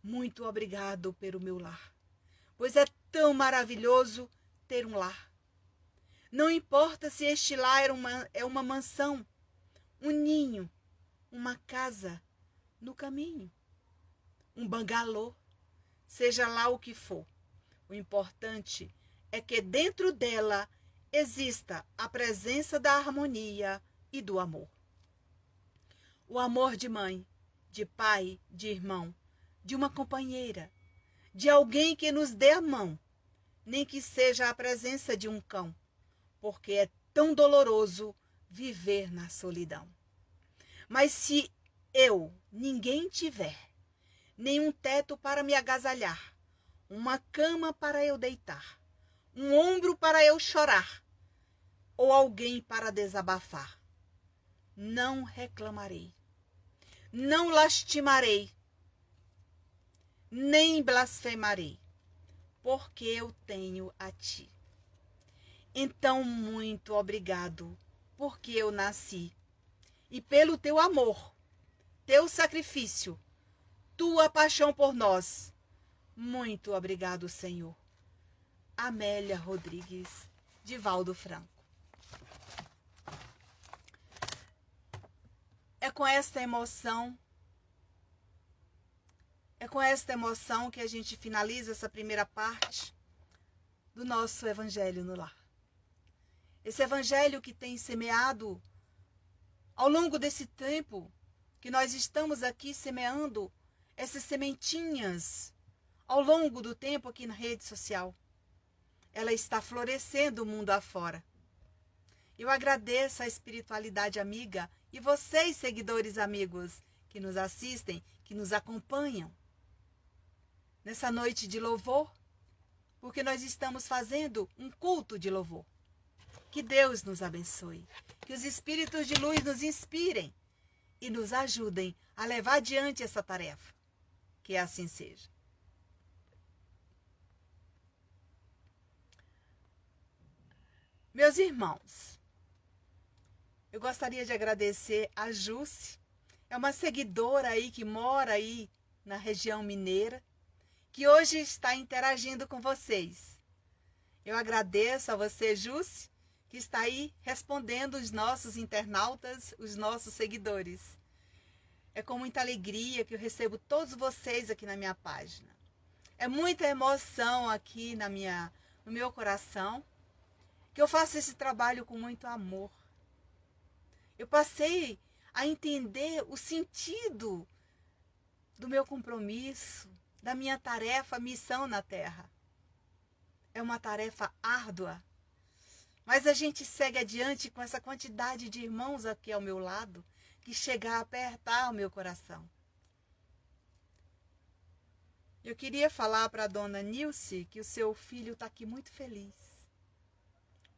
muito obrigado pelo meu lar, pois é tão maravilhoso ter um lar. Não importa se este lar é uma mansão, um ninho, uma casa no caminho, um bangalô, seja lá o que for. O importante é que dentro dela exista a presença da harmonia, e do amor. O amor de mãe, de pai, de irmão, de uma companheira, de alguém que nos dê a mão, nem que seja a presença de um cão, porque é tão doloroso viver na solidão. Mas se ninguém tiver, nenhum teto para me agasalhar, uma cama para eu deitar, um ombro para eu chorar, ou alguém para desabafar, não reclamarei, não lastimarei, nem blasfemarei, porque eu tenho a ti. Então, muito obrigado, porque eu nasci, e pelo teu amor, teu sacrifício, tua paixão por nós. Muito obrigado, Senhor. Amélia Rodrigues, Divaldo Franco. É com esta emoção que a gente finaliza essa primeira parte do nosso Evangelho no Lar. Esse Evangelho que tem semeado ao longo desse tempo que nós estamos aqui semeando essas sementinhas ao longo do tempo aqui na rede social. Ela está florescendo o mundo afora. Eu agradeço a espiritualidade amiga e vocês, seguidores amigos, que nos assistem, que nos acompanham nessa noite de louvor, porque nós estamos fazendo um culto de louvor. Que Deus nos abençoe, que os espíritos de luz nos inspirem e nos ajudem a levar adiante essa tarefa. Que assim seja. Meus irmãos, eu gostaria de agradecer a Jússi, é uma seguidora aí que mora aí na região mineira, que hoje está interagindo com vocês. Eu agradeço a você, Jússi, que está aí respondendo os nossos internautas, os nossos seguidores. É com muita alegria que eu recebo todos vocês aqui na minha página. É muita emoção aqui no meu coração, que eu faço esse trabalho com muito amor. Eu passei a entender o sentido do meu compromisso, da minha tarefa, missão na Terra. É uma tarefa árdua, mas a gente segue adiante com essa quantidade de irmãos aqui ao meu lado, que chega a apertar o meu coração. Eu queria falar para a dona Nilce que o seu filho está aqui muito feliz.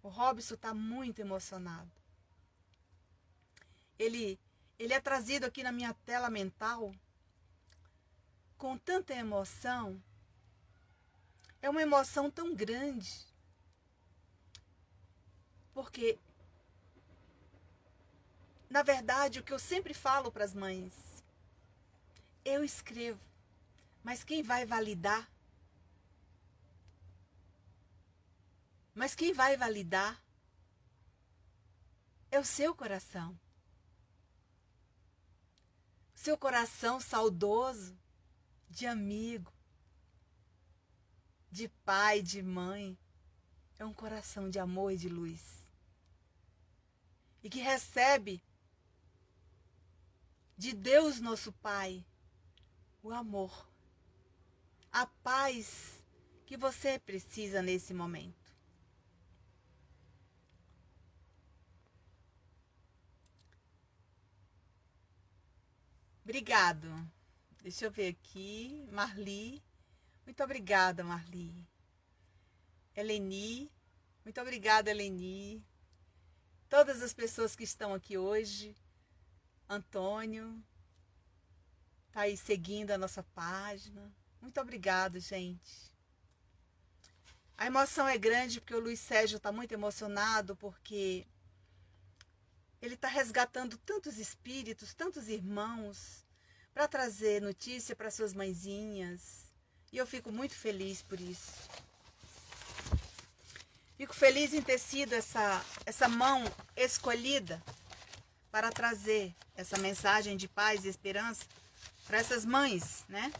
O Robson está muito emocionado. Ele é trazido aqui na minha tela mental com tanta emoção. É uma emoção tão grande. Porque, na verdade, o que eu sempre falo para as mães, eu escrevo, mas quem vai validar? Mas quem vai validar é o seu coração. Seu coração saudoso, de amigo, de pai, de mãe, é um coração de amor e de luz. E que recebe de Deus nosso Pai o amor, a paz que você precisa nesse momento. Obrigado. Deixa eu ver aqui. Marli. Muito obrigada, Marli. Eleni. Muito obrigada, Eleni. Todas as pessoas que estão aqui hoje. Antônio. Está aí seguindo a nossa página. Muito obrigado, gente. A emoção é grande porque o Luiz Sérgio está muito emocionado porque ele está resgatando tantos espíritos, tantos irmãos, para trazer notícia para suas mãezinhas. E eu fico muito feliz por isso. Fico feliz em ter sido essa mão escolhida para trazer essa mensagem de paz e esperança para essas mães, né?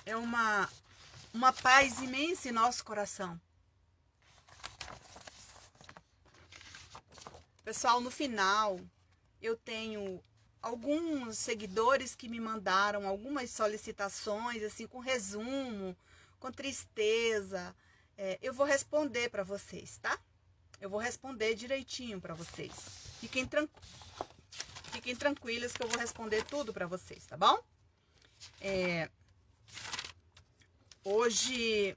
É uma uma paz imensa em nosso coração. Pessoal, no final, eu tenho alguns seguidores que me mandaram algumas solicitações, assim, com resumo, com tristeza. Eu vou responder para vocês, tá? Eu vou responder direitinho para vocês. Fiquem tranquilas que eu vou responder tudo para vocês, tá bom? Hoje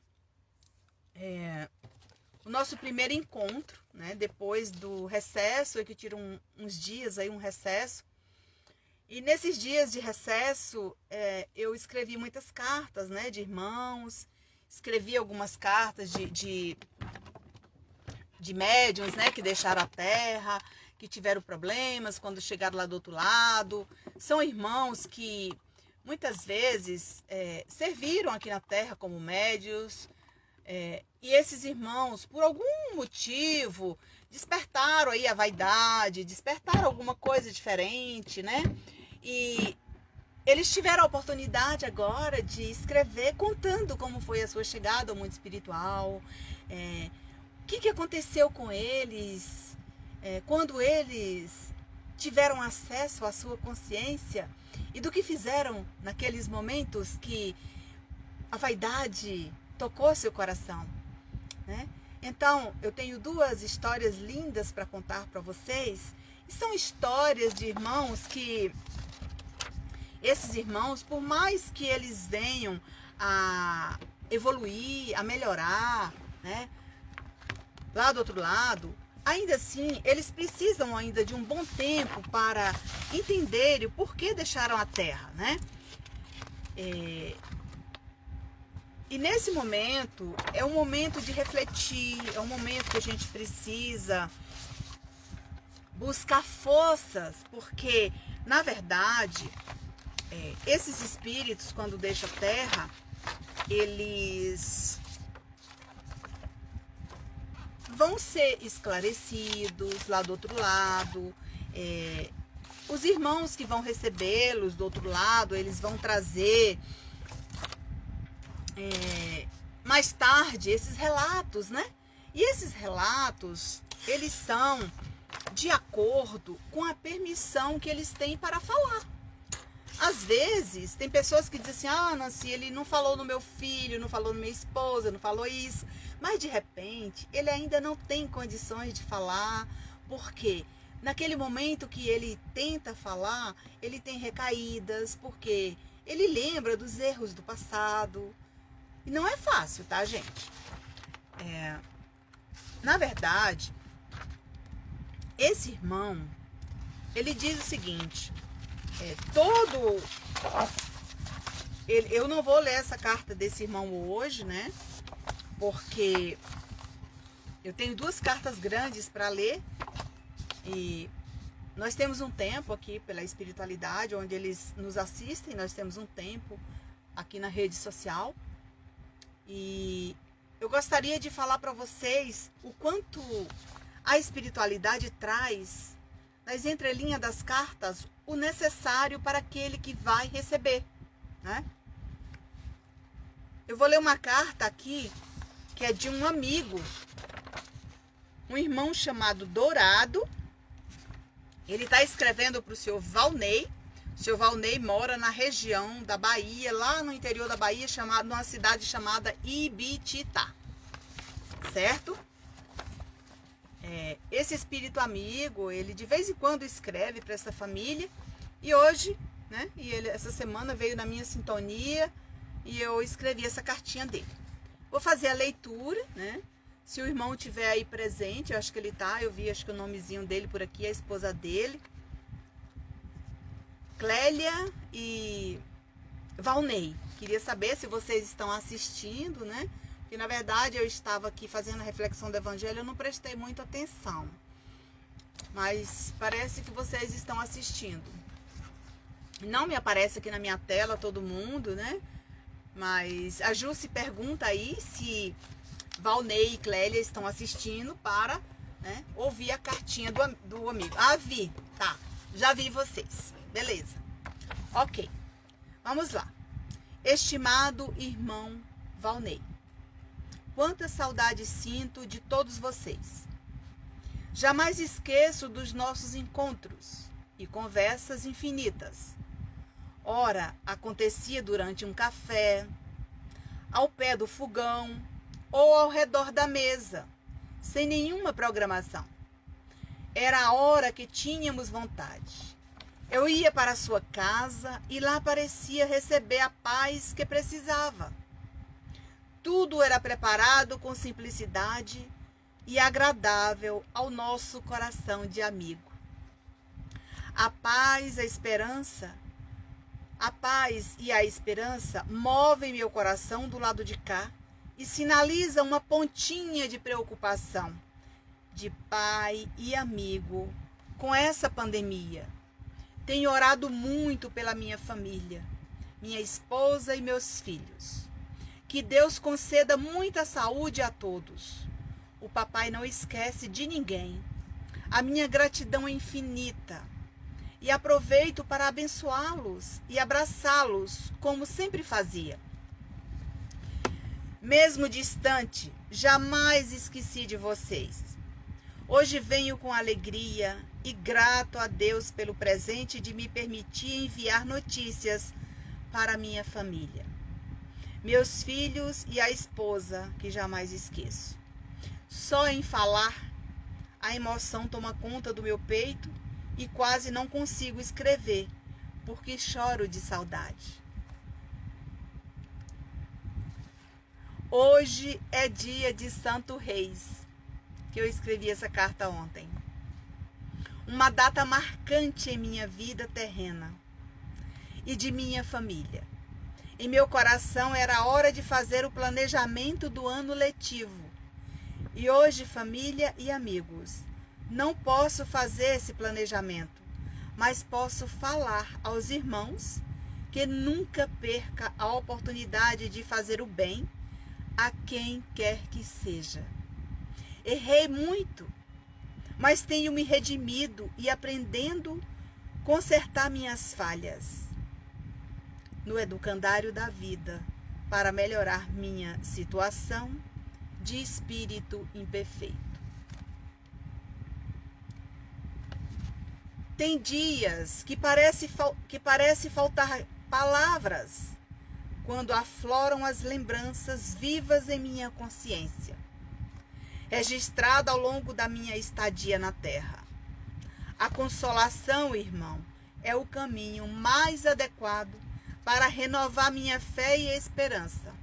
o nosso primeiro encontro, né? Depois do recesso, eu que tiro uns dias aí, um recesso. E nesses dias de recesso, eu escrevi muitas cartas, né? De irmãos, escrevi algumas cartas de médiuns, né? Que deixaram a terra, que tiveram problemas quando chegaram lá do outro lado. São irmãos que muitas vezes serviram aqui na terra como médiuns. E esses irmãos, por algum motivo, despertaram aí a vaidade, despertaram alguma coisa diferente, né? E eles tiveram a oportunidade agora de escrever contando como foi a sua chegada ao mundo espiritual, o que aconteceu com eles, quando eles tiveram acesso à sua consciência e do que fizeram naqueles momentos que a vaidade tocou seu coração, né? Então, eu tenho duas histórias lindas para contar para vocês. E são histórias de irmãos que, esses irmãos, por mais que eles venham a evoluir, a melhorar, né, lá do outro lado, ainda assim, eles precisam ainda de um bom tempo para entenderem o porquê deixaram a terra, né? E nesse momento, é um momento de refletir, é um momento que a gente precisa buscar forças, porque, na verdade, esses espíritos, quando deixam a terra, eles vão ser esclarecidos lá do outro lado. Os irmãos que vão recebê-los do outro lado, eles vão trazer mais tarde esses relatos, né? E esses relatos, eles são de acordo com a permissão que eles têm para falar. Às vezes, tem pessoas que dizem assim, Nancy, ele não falou no meu filho, não falou na minha esposa, não falou isso. Mas, de repente, ele ainda não tem condições de falar, porque naquele momento que ele tenta falar, ele tem recaídas, porque ele lembra dos erros do passado. E não é fácil, tá, gente? Na verdade, esse irmão, ele diz o seguinte, eu não vou ler essa carta desse irmão hoje, né? Porque eu tenho duas cartas grandes para ler e nós temos um tempo aqui pela espiritualidade, onde eles nos assistem, nós temos um tempo aqui na rede social. E eu gostaria de falar para vocês o quanto a espiritualidade traz, nas entrelinhas das cartas, o necessário para aquele que vai receber, né? Eu vou ler uma carta aqui, que é de um amigo, um irmão chamado Dourado. Ele está escrevendo para o senhor Valnei. O senhor Valnei mora na região da Bahia, lá no interior da Bahia, numa cidade chamada Ibititá, certo? Esse espírito amigo, ele de vez em quando escreve para essa família, e hoje, né, essa semana veio na minha sintonia, e eu escrevi essa cartinha dele. Vou fazer a leitura, né? Se o irmão estiver aí presente, eu acho que ele tá, eu vi, acho que o nomezinho dele por aqui, a esposa dele, Clélia e Valnei. Queria saber se vocês estão assistindo, né? Porque, na verdade, eu estava aqui fazendo a reflexão do Evangelho, eu não prestei muita atenção. Mas parece que vocês estão assistindo. Não me aparece aqui na minha tela todo mundo, né? Mas a Ju se pergunta aí se Valnei e Clélia estão assistindo para, né, ouvir a cartinha do amigo. Vi, tá. Já vi vocês. Beleza. Ok. Vamos lá. Estimado irmão Valnei. Quanta saudade sinto de todos vocês. Jamais esqueço dos nossos encontros e conversas infinitas. Ora, acontecia durante um café, ao pé do fogão ou ao redor da mesa, sem nenhuma programação. Era a hora que tínhamos vontade. Eu ia para a sua casa e lá parecia receber a paz que precisava. Tudo era preparado com simplicidade e agradável ao nosso coração de amigo. A paz e a esperança movem meu coração do lado de cá e sinalizam uma pontinha de preocupação, de pai e amigo com essa pandemia. Tenho orado muito pela minha família, minha esposa e meus filhos. Que Deus conceda muita saúde a todos. O papai não esquece de ninguém. A minha gratidão é infinita. E aproveito para abençoá-los e abraçá-los, como sempre fazia. Mesmo distante, jamais esqueci de vocês. Hoje venho com alegria e grato a Deus pelo presente de me permitir enviar notícias para minha família, meus filhos e a esposa, que jamais esqueço. Só em falar, a emoção toma conta do meu peito e quase não consigo escrever, porque choro de saudade. Hoje é dia de Santo Reis, que eu escrevi essa carta ontem. Uma data marcante em minha vida terrena e de minha família. Em meu coração era a hora de fazer o planejamento do ano letivo. E hoje, família e amigos, não posso fazer esse planejamento, mas posso falar aos irmãos que nunca perca a oportunidade de fazer o bem a quem quer que seja. Errei muito, mas tenho me redimido e aprendendo a consertar minhas falhas no educandário da vida para melhorar minha situação de espírito imperfeito. Tem dias que parece faltar palavras quando afloram as lembranças vivas em minha consciência, registrada ao longo da minha estadia na Terra. A consolação, irmão, é o caminho mais adequado para renovar minha fé e esperança.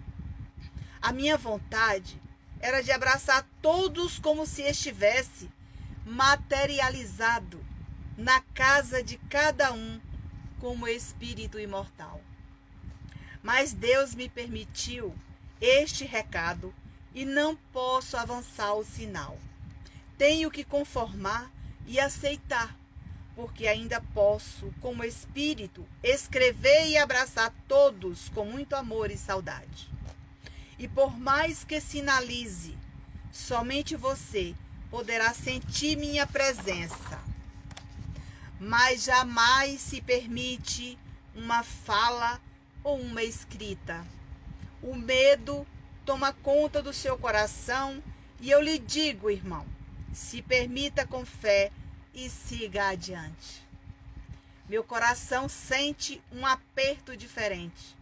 A minha vontade era de abraçar todos como se estivesse materializado na casa de cada um como espírito imortal. Mas Deus me permitiu este recado e não posso avançar o sinal. Tenho que conformar e aceitar, porque ainda posso, como espírito, escrever e abraçar todos com muito amor e saudade. E por mais que sinalize, somente você poderá sentir minha presença. Mas jamais se permite uma fala ou uma escrita. O medo toma conta do seu coração e eu lhe digo, irmão, se permita com fé e siga adiante. Meu coração sente um aperto diferente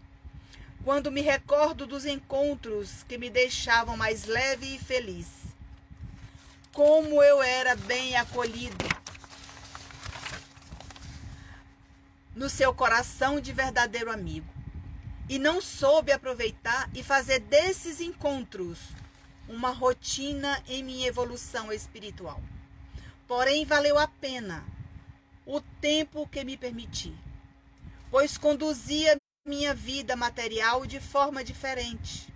quando me recordo dos encontros que me deixavam mais leve e feliz. Como eu era bem acolhido no seu coração de verdadeiro amigo. E não soube aproveitar e fazer desses encontros uma rotina em minha evolução espiritual. Porém, valeu a pena o tempo que me permiti, pois conduzia minha vida material de forma diferente.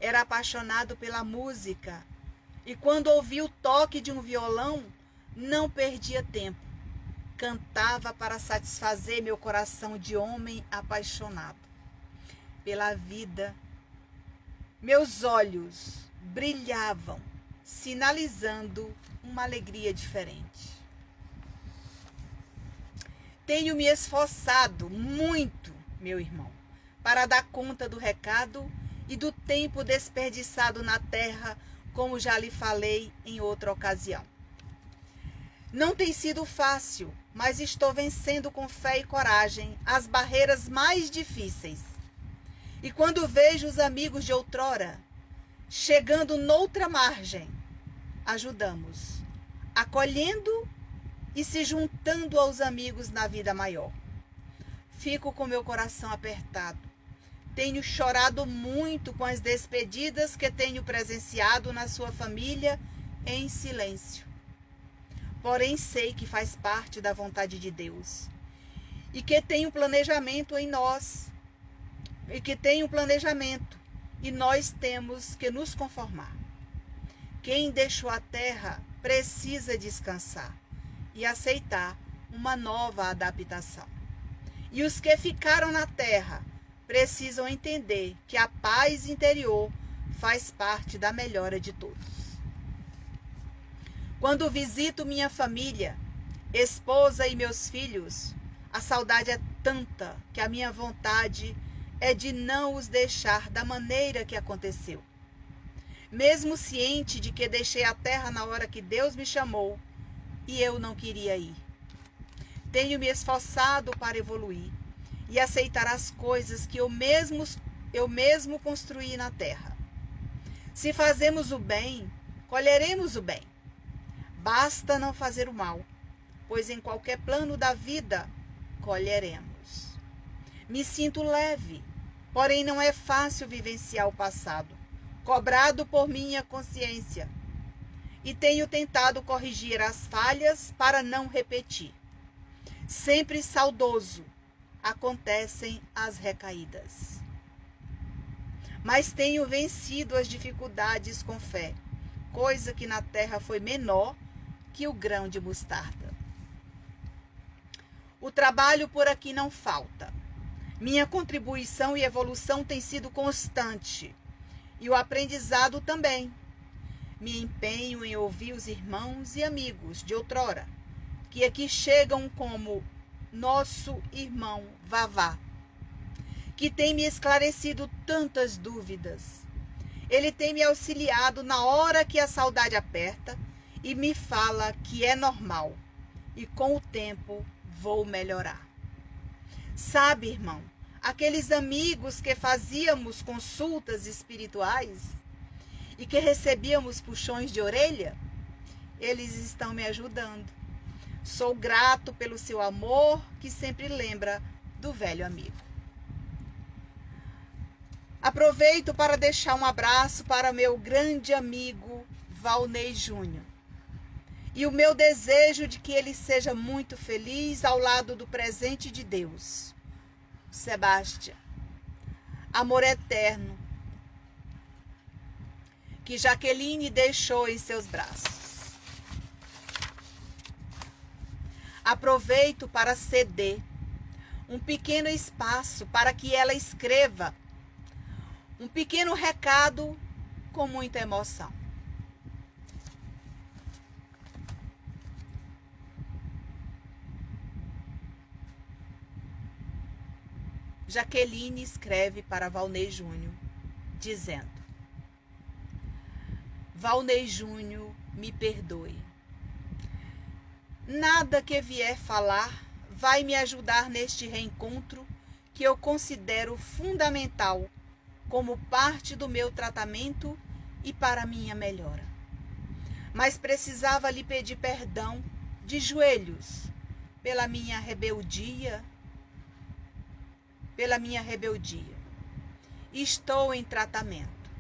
Era apaixonado pela música e quando ouvia o toque de um violão, não perdia tempo. Cantava para satisfazer meu coração de homem apaixonado pela vida. Meus olhos brilhavam, sinalizando uma alegria diferente. Tenho me esforçado muito, meu irmão, para dar conta do recado e do tempo desperdiçado na terra, como já lhe falei em outra ocasião. Não tem sido fácil, mas estou vencendo com fé e coragem as barreiras mais difíceis. E quando vejo os amigos de outrora chegando noutra margem, ajudamos, acolhendo e se juntando aos amigos na vida maior. Fico com meu coração apertado. Tenho chorado muito com as despedidas que tenho presenciado na sua família em silêncio. Porém, sei que faz parte da vontade de Deus e que tem um planejamento em nós, e nós temos que nos conformar. Quem deixou a terra precisa descansar e aceitar uma nova adaptação. E os que ficaram na terra precisam entender que a paz interior faz parte da melhora de todos. Quando visito minha família, esposa e meus filhos, a saudade é tanta que a minha vontade é de não os deixar da maneira que aconteceu. Mesmo ciente de que deixei a terra na hora que Deus me chamou e eu não queria ir. Tenho me esforçado para evoluir e aceitar as coisas que eu mesmo construí na terra. Se fazemos o bem, colheremos o bem. Basta não fazer o mal, pois em qualquer plano da vida colheremos. Me sinto leve, porém não é fácil vivenciar o passado, cobrado por minha consciência, e tenho tentado corrigir as falhas para não repetir. Sempre saudoso, acontecem as recaídas. Mas tenho vencido as dificuldades com fé, coisa que na terra foi menor que o grão de mostarda. O trabalho por aqui não falta. Minha contribuição e evolução tem sido constante. E o aprendizado também. Me empenho em ouvir os irmãos e amigos de outrora, que aqui chegam como nosso irmão Vavá, que tem me esclarecido tantas dúvidas. Ele tem me auxiliado na hora que a saudade aperta e me fala que é normal e com o tempo vou melhorar. Sabe, irmão, aqueles amigos que fazíamos consultas espirituais e que recebíamos puxões de orelha, eles estão me ajudando. Sou grato pelo seu amor que sempre lembra do velho amigo. Aproveito para deixar um abraço para meu grande amigo Valnei Júnior. E o meu desejo de que ele seja muito feliz ao lado do presente de Deus, Sebastião. Amor eterno, que Jaqueline deixou em seus braços. Aproveito para ceder um pequeno espaço para que ela escreva um pequeno recado com muita emoção. Jaqueline escreve para Valnei Júnior, dizendo: Valnei Júnior, me perdoe. Nada que vier falar vai me ajudar neste reencontro que eu considero fundamental como parte do meu tratamento e para minha melhora. Mas precisava lhe pedir perdão de joelhos pela minha rebeldia. Estou em tratamento.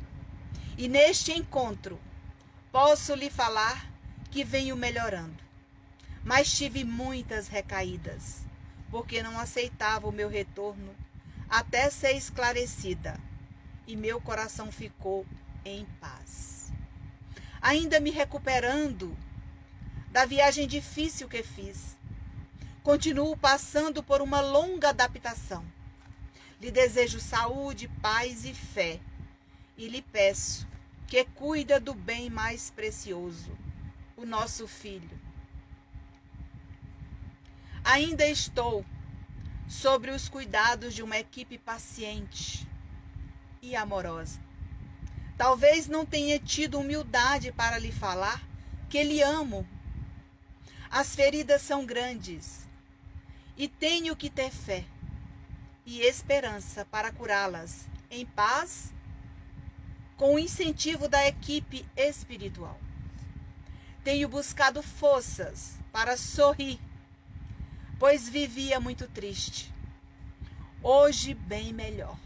E neste encontro, posso lhe falar que venho melhorando. Mas tive muitas recaídas, porque não aceitava o meu retorno até ser esclarecida. E meu coração ficou em paz. Ainda me recuperando da viagem difícil que fiz. Continuo passando por uma longa adaptação. Lhe desejo saúde, paz e fé. E lhe peço que cuida do bem mais precioso, o nosso filho. Ainda estou sobre os cuidados de uma equipe paciente, e amorosa. Talvez não tenha tido humildade para lhe falar que lhe amo. As feridas são grandes e tenho que ter fé e esperança para curá-las em paz, com o incentivo da equipe espiritual. Tenho buscado forças para sorrir, pois vivia muito triste. Hoje bem melhor,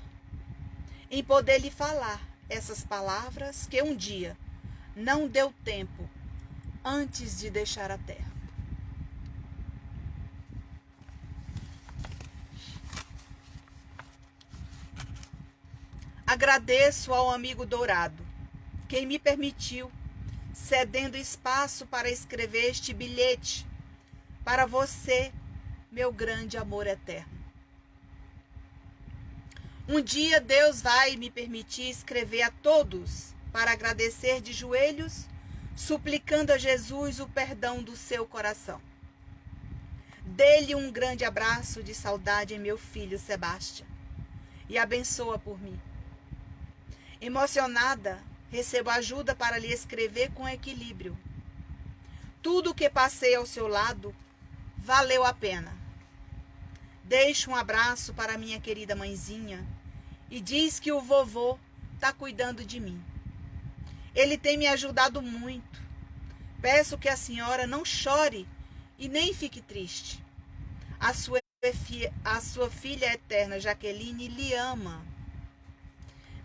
em poder lhe falar essas palavras que um dia não deu tempo antes de deixar a terra. Agradeço ao amigo dourado, quem me permitiu, cedendo espaço para escrever este bilhete para você, meu grande amor eterno. Um dia Deus vai me permitir escrever a todos para agradecer de joelhos, suplicando a Jesus o perdão do seu coração. Dê-lhe um grande abraço de saudade em meu filho Sebastião e abençoa por mim. Emocionada, recebo ajuda para lhe escrever com equilíbrio. Tudo o que passei ao seu lado valeu a pena. Deixo um abraço para minha querida mãezinha e diz que o vovô está cuidando de mim. Ele tem me ajudado muito. Peço que a senhora não chore e nem fique triste. A sua filha eterna, Jaqueline, lhe ama.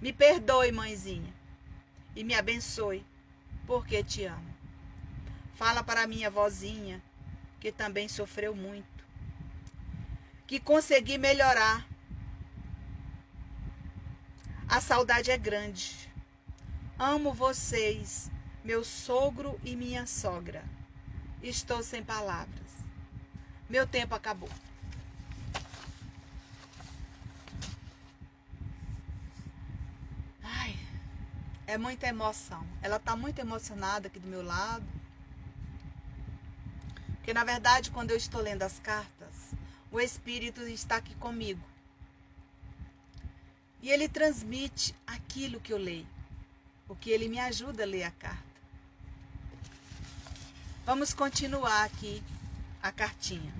Me perdoe, mãezinha, e me abençoe, porque te amo. Fala para minha vozinha, que também sofreu muito, que consegui melhorar. A saudade é grande. Amo vocês, meu sogro e minha sogra. Estou sem palavras. Meu tempo acabou. É muita emoção. Ela está muito emocionada aqui do meu lado. Porque, na verdade, quando eu estou lendo as cartas, o Espírito está aqui comigo. E ele transmite aquilo que eu leio. Porque ele me ajuda a ler a carta. Vamos continuar aqui a cartinha.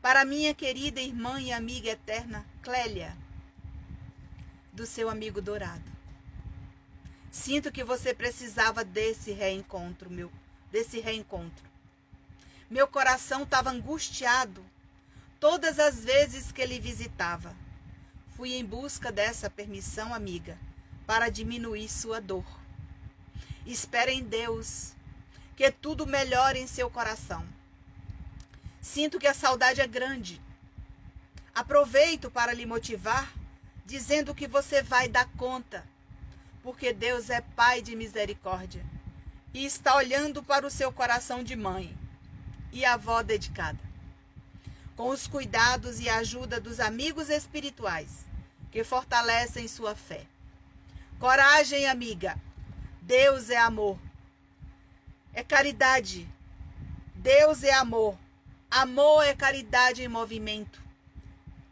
Para minha querida irmã e amiga eterna, Clélia, do seu amigo dourado. Sinto que você precisava desse reencontro, Meu coração estava angustiado todas as vezes que ele visitava. Fui em busca dessa permissão, amiga, para diminuir sua dor. Espere em Deus, que tudo melhore em seu coração. Sinto que a saudade é grande. Aproveito para lhe motivar, dizendo que você vai dar conta, porque Deus é Pai de misericórdia e está olhando para o seu coração de mãe e avó dedicada, com os cuidados e a ajuda dos amigos espirituais que fortalecem sua fé. Coragem, amiga. Deus é amor. É caridade. Deus é amor. Amor é caridade em movimento.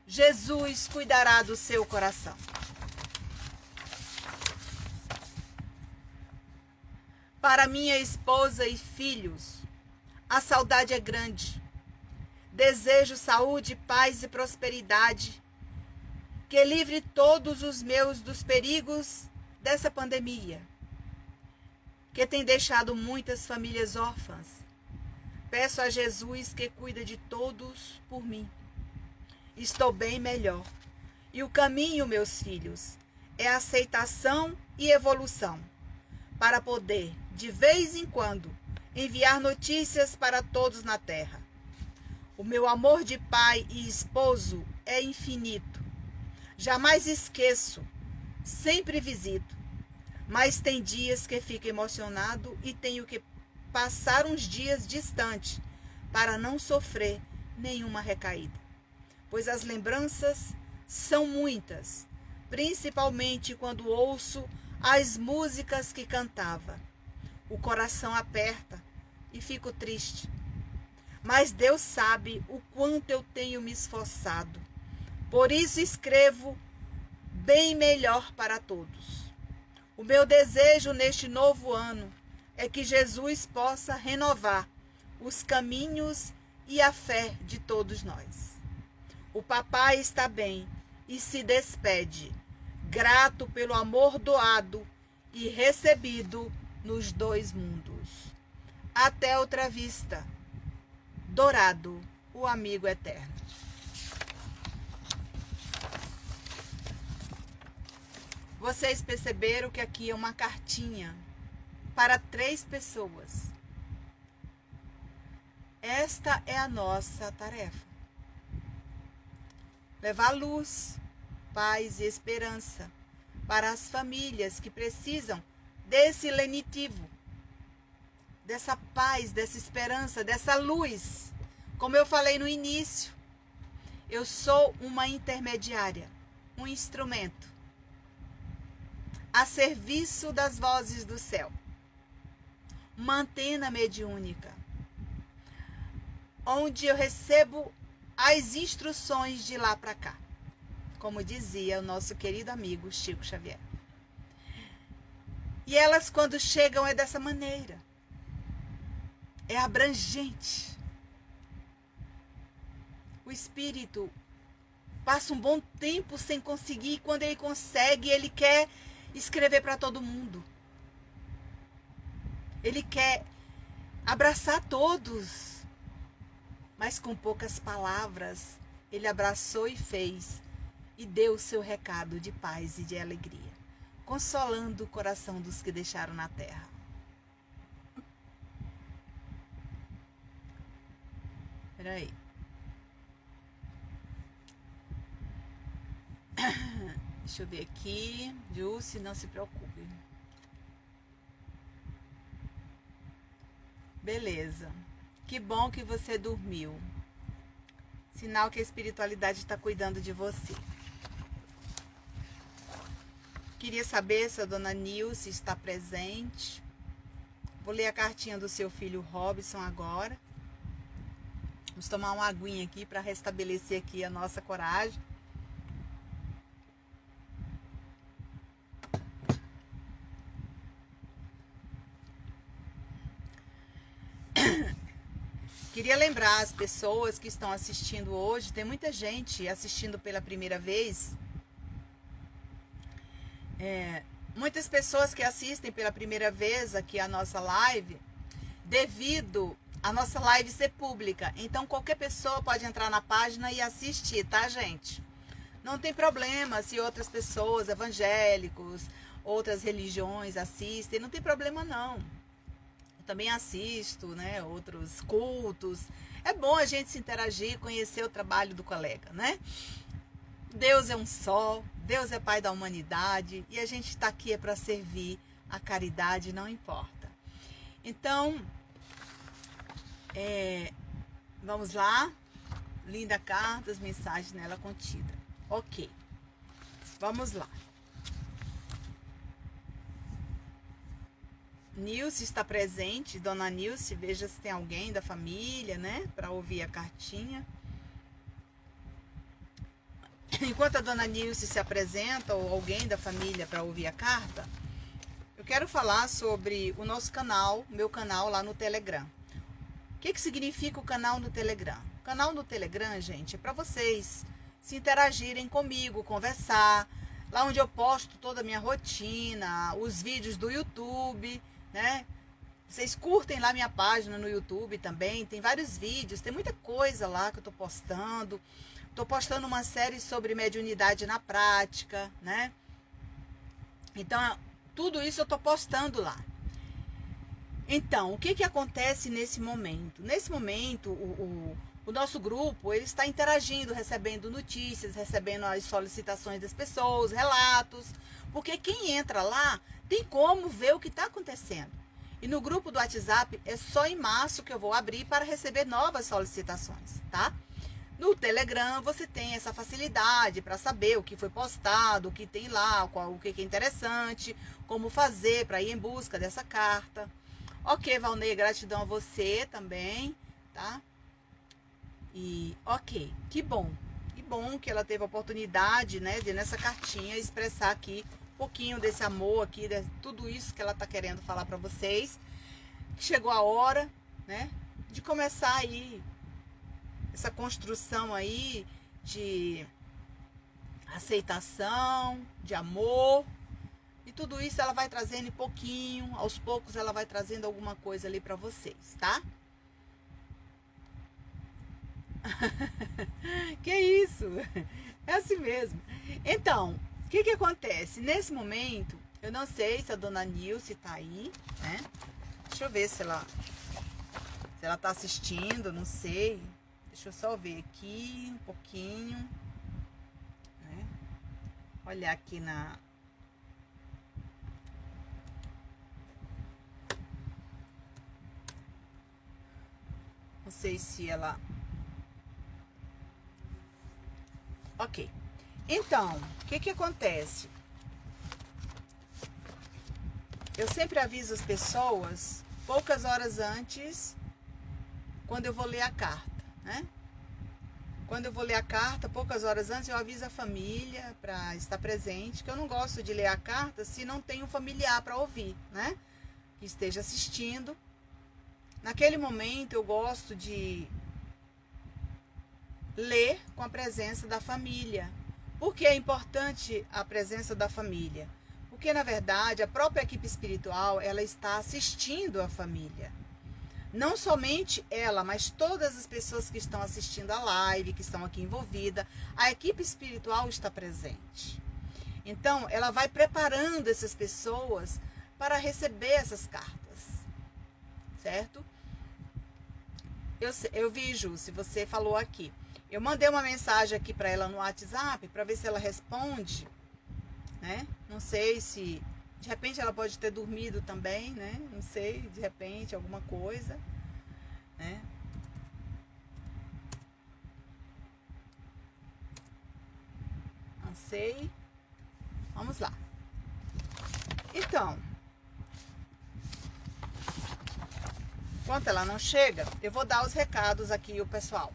Jesus cuidará do seu coração. Para minha esposa e filhos, a saudade é grande. Desejo saúde, paz e prosperidade, que livre todos os meus dos perigos dessa pandemia, que tem deixado muitas famílias órfãs. Peço a Jesus que cuida de todos por mim. Estou bem melhor. E o caminho, meus filhos, é aceitação e evolução, para poder, de vez em quando, enviar notícias para todos na terra. O meu amor de pai e esposo é infinito. Jamais esqueço, sempre visito. Mas tem dias que fico emocionado e tenho que passar uns dias distante para não sofrer nenhuma recaída. Pois as lembranças são muitas, principalmente quando ouço as músicas que cantava. O coração aperta e fico triste. Mas Deus sabe o quanto eu tenho me esforçado. Por isso escrevo bem melhor para todos. O meu desejo neste novo ano é que Jesus possa renovar os caminhos e a fé de todos nós. O papai está bem e se despede, grato pelo amor doado e recebido nos dois mundos. Até outra vista. Dourado, o amigo eterno. Vocês perceberam que aqui é uma cartinha para 3 pessoas. Esta é a nossa tarefa. Levar luz, paz e esperança para as famílias que precisam desse lenitivo, dessa paz, dessa esperança, dessa luz. Como eu falei no início, eu sou uma intermediária, um instrumento a serviço das vozes do céu, uma antena mediúnica, onde eu recebo as instruções de lá para cá, como dizia o nosso querido amigo Chico Xavier. E elas, quando chegam, é dessa maneira, é abrangente. O espírito passa um bom tempo sem conseguir, e quando ele consegue, ele quer escrever para todo mundo. Ele quer abraçar todos, mas com poucas palavras, ele abraçou e fez, e deu o seu recado de paz e de alegria, consolando o coração dos que deixaram na terra. Peraí. Deixa eu ver aqui. Jússi, não se preocupe. Beleza. Que bom que você dormiu. Sinal que a espiritualidade está cuidando de você. Queria saber se a dona Nilce está presente. Vou ler a cartinha do seu filho Robson agora. Vamos tomar uma aguinha aqui para restabelecer aqui a nossa coragem. Queria lembrar as pessoas que estão assistindo hoje, tem muita gente assistindo pela primeira vez. Muitas pessoas que assistem pela primeira vez aqui a nossa live, devido a nossa live ser pública. Então qualquer pessoa pode entrar na página e assistir, tá, gente? Não tem problema se outras pessoas, evangélicos, outras religiões assistem, não tem problema não. Também assisto, né, outros cultos. É bom a gente se interagir, conhecer o trabalho do colega, né? Deus é um só, Deus é Pai da humanidade e a gente está aqui para servir a caridade, não importa. Então, vamos lá. Linda carta, as mensagens nela contidas. Ok, vamos lá. Nilce está presente, dona Nilce, veja se tem alguém da família, né, para ouvir a cartinha. Enquanto a dona Nilce se apresenta, ou alguém da família para ouvir a carta, eu quero falar sobre o nosso canal, meu canal lá no Telegram. O que significa o canal no Telegram? O canal no Telegram, gente, é para vocês se interagirem comigo, conversar, lá onde eu posto toda a minha rotina, os vídeos do YouTube, né? Vocês curtem lá minha página no YouTube também, tem vários vídeos, tem muita coisa lá que eu tô postando. Tô postando uma série sobre mediunidade na prática, né? Então, tudo isso eu tô postando lá. Então, o que acontece nesse momento? Nesse momento, o nosso grupo, ele está interagindo, recebendo notícias, recebendo as solicitações das pessoas, relatos, porque quem entra lá tem como ver o que está acontecendo. E no grupo do WhatsApp é só em março que eu vou abrir para receber novas solicitações, tá? No Telegram você tem essa facilidade para saber o que foi postado, o que tem lá, o que é interessante, como fazer para ir em busca dessa carta. Ok, Valnei, gratidão a você também, tá? E ok, que bom bom que ela teve a oportunidade, né, de nessa cartinha expressar aqui um pouquinho desse amor aqui, de tudo isso que ela tá querendo falar para vocês. Chegou a hora, né, de começar aí essa construção aí de aceitação, de amor. E tudo isso ela vai trazendo pouquinho, aos poucos ela vai trazendo alguma coisa ali para vocês, tá? Que isso? É assim mesmo. Então, o que acontece? Nesse momento, eu não sei se a dona Nilce tá aí, né? Deixa eu ver se ela tá assistindo, não sei. Deixa eu só ver aqui um pouquinho, né? Olhar aqui na... Não sei se ela... Ok. Então, o que acontece? Eu sempre aviso as pessoas poucas horas antes, quando eu vou ler a carta, né? Quando eu vou ler a carta, poucas horas antes, eu aviso a família para estar presente, que eu não gosto de ler a carta se não tem um familiar para ouvir, né? Que esteja assistindo. Naquele momento, eu gosto de ler com a presença da família. Por que é importante a presença da família? Porque, na verdade, a própria equipe espiritual, ela está assistindo a família. Não somente ela, mas todas as pessoas que estão assistindo a live, que estão aqui envolvidas, a equipe espiritual está presente. Então, ela vai preparando essas pessoas para receber essas cartas, certo? Eu vi, Ju, se você falou aqui. Eu mandei uma mensagem aqui para ela no WhatsApp para ver se ela responde, né? Não sei se... De repente ela pode ter dormido também, né? Não sei, de repente, alguma coisa, né? Não sei. Vamos lá. Então, enquanto ela não chega, eu vou dar os recados aqui, o pessoal.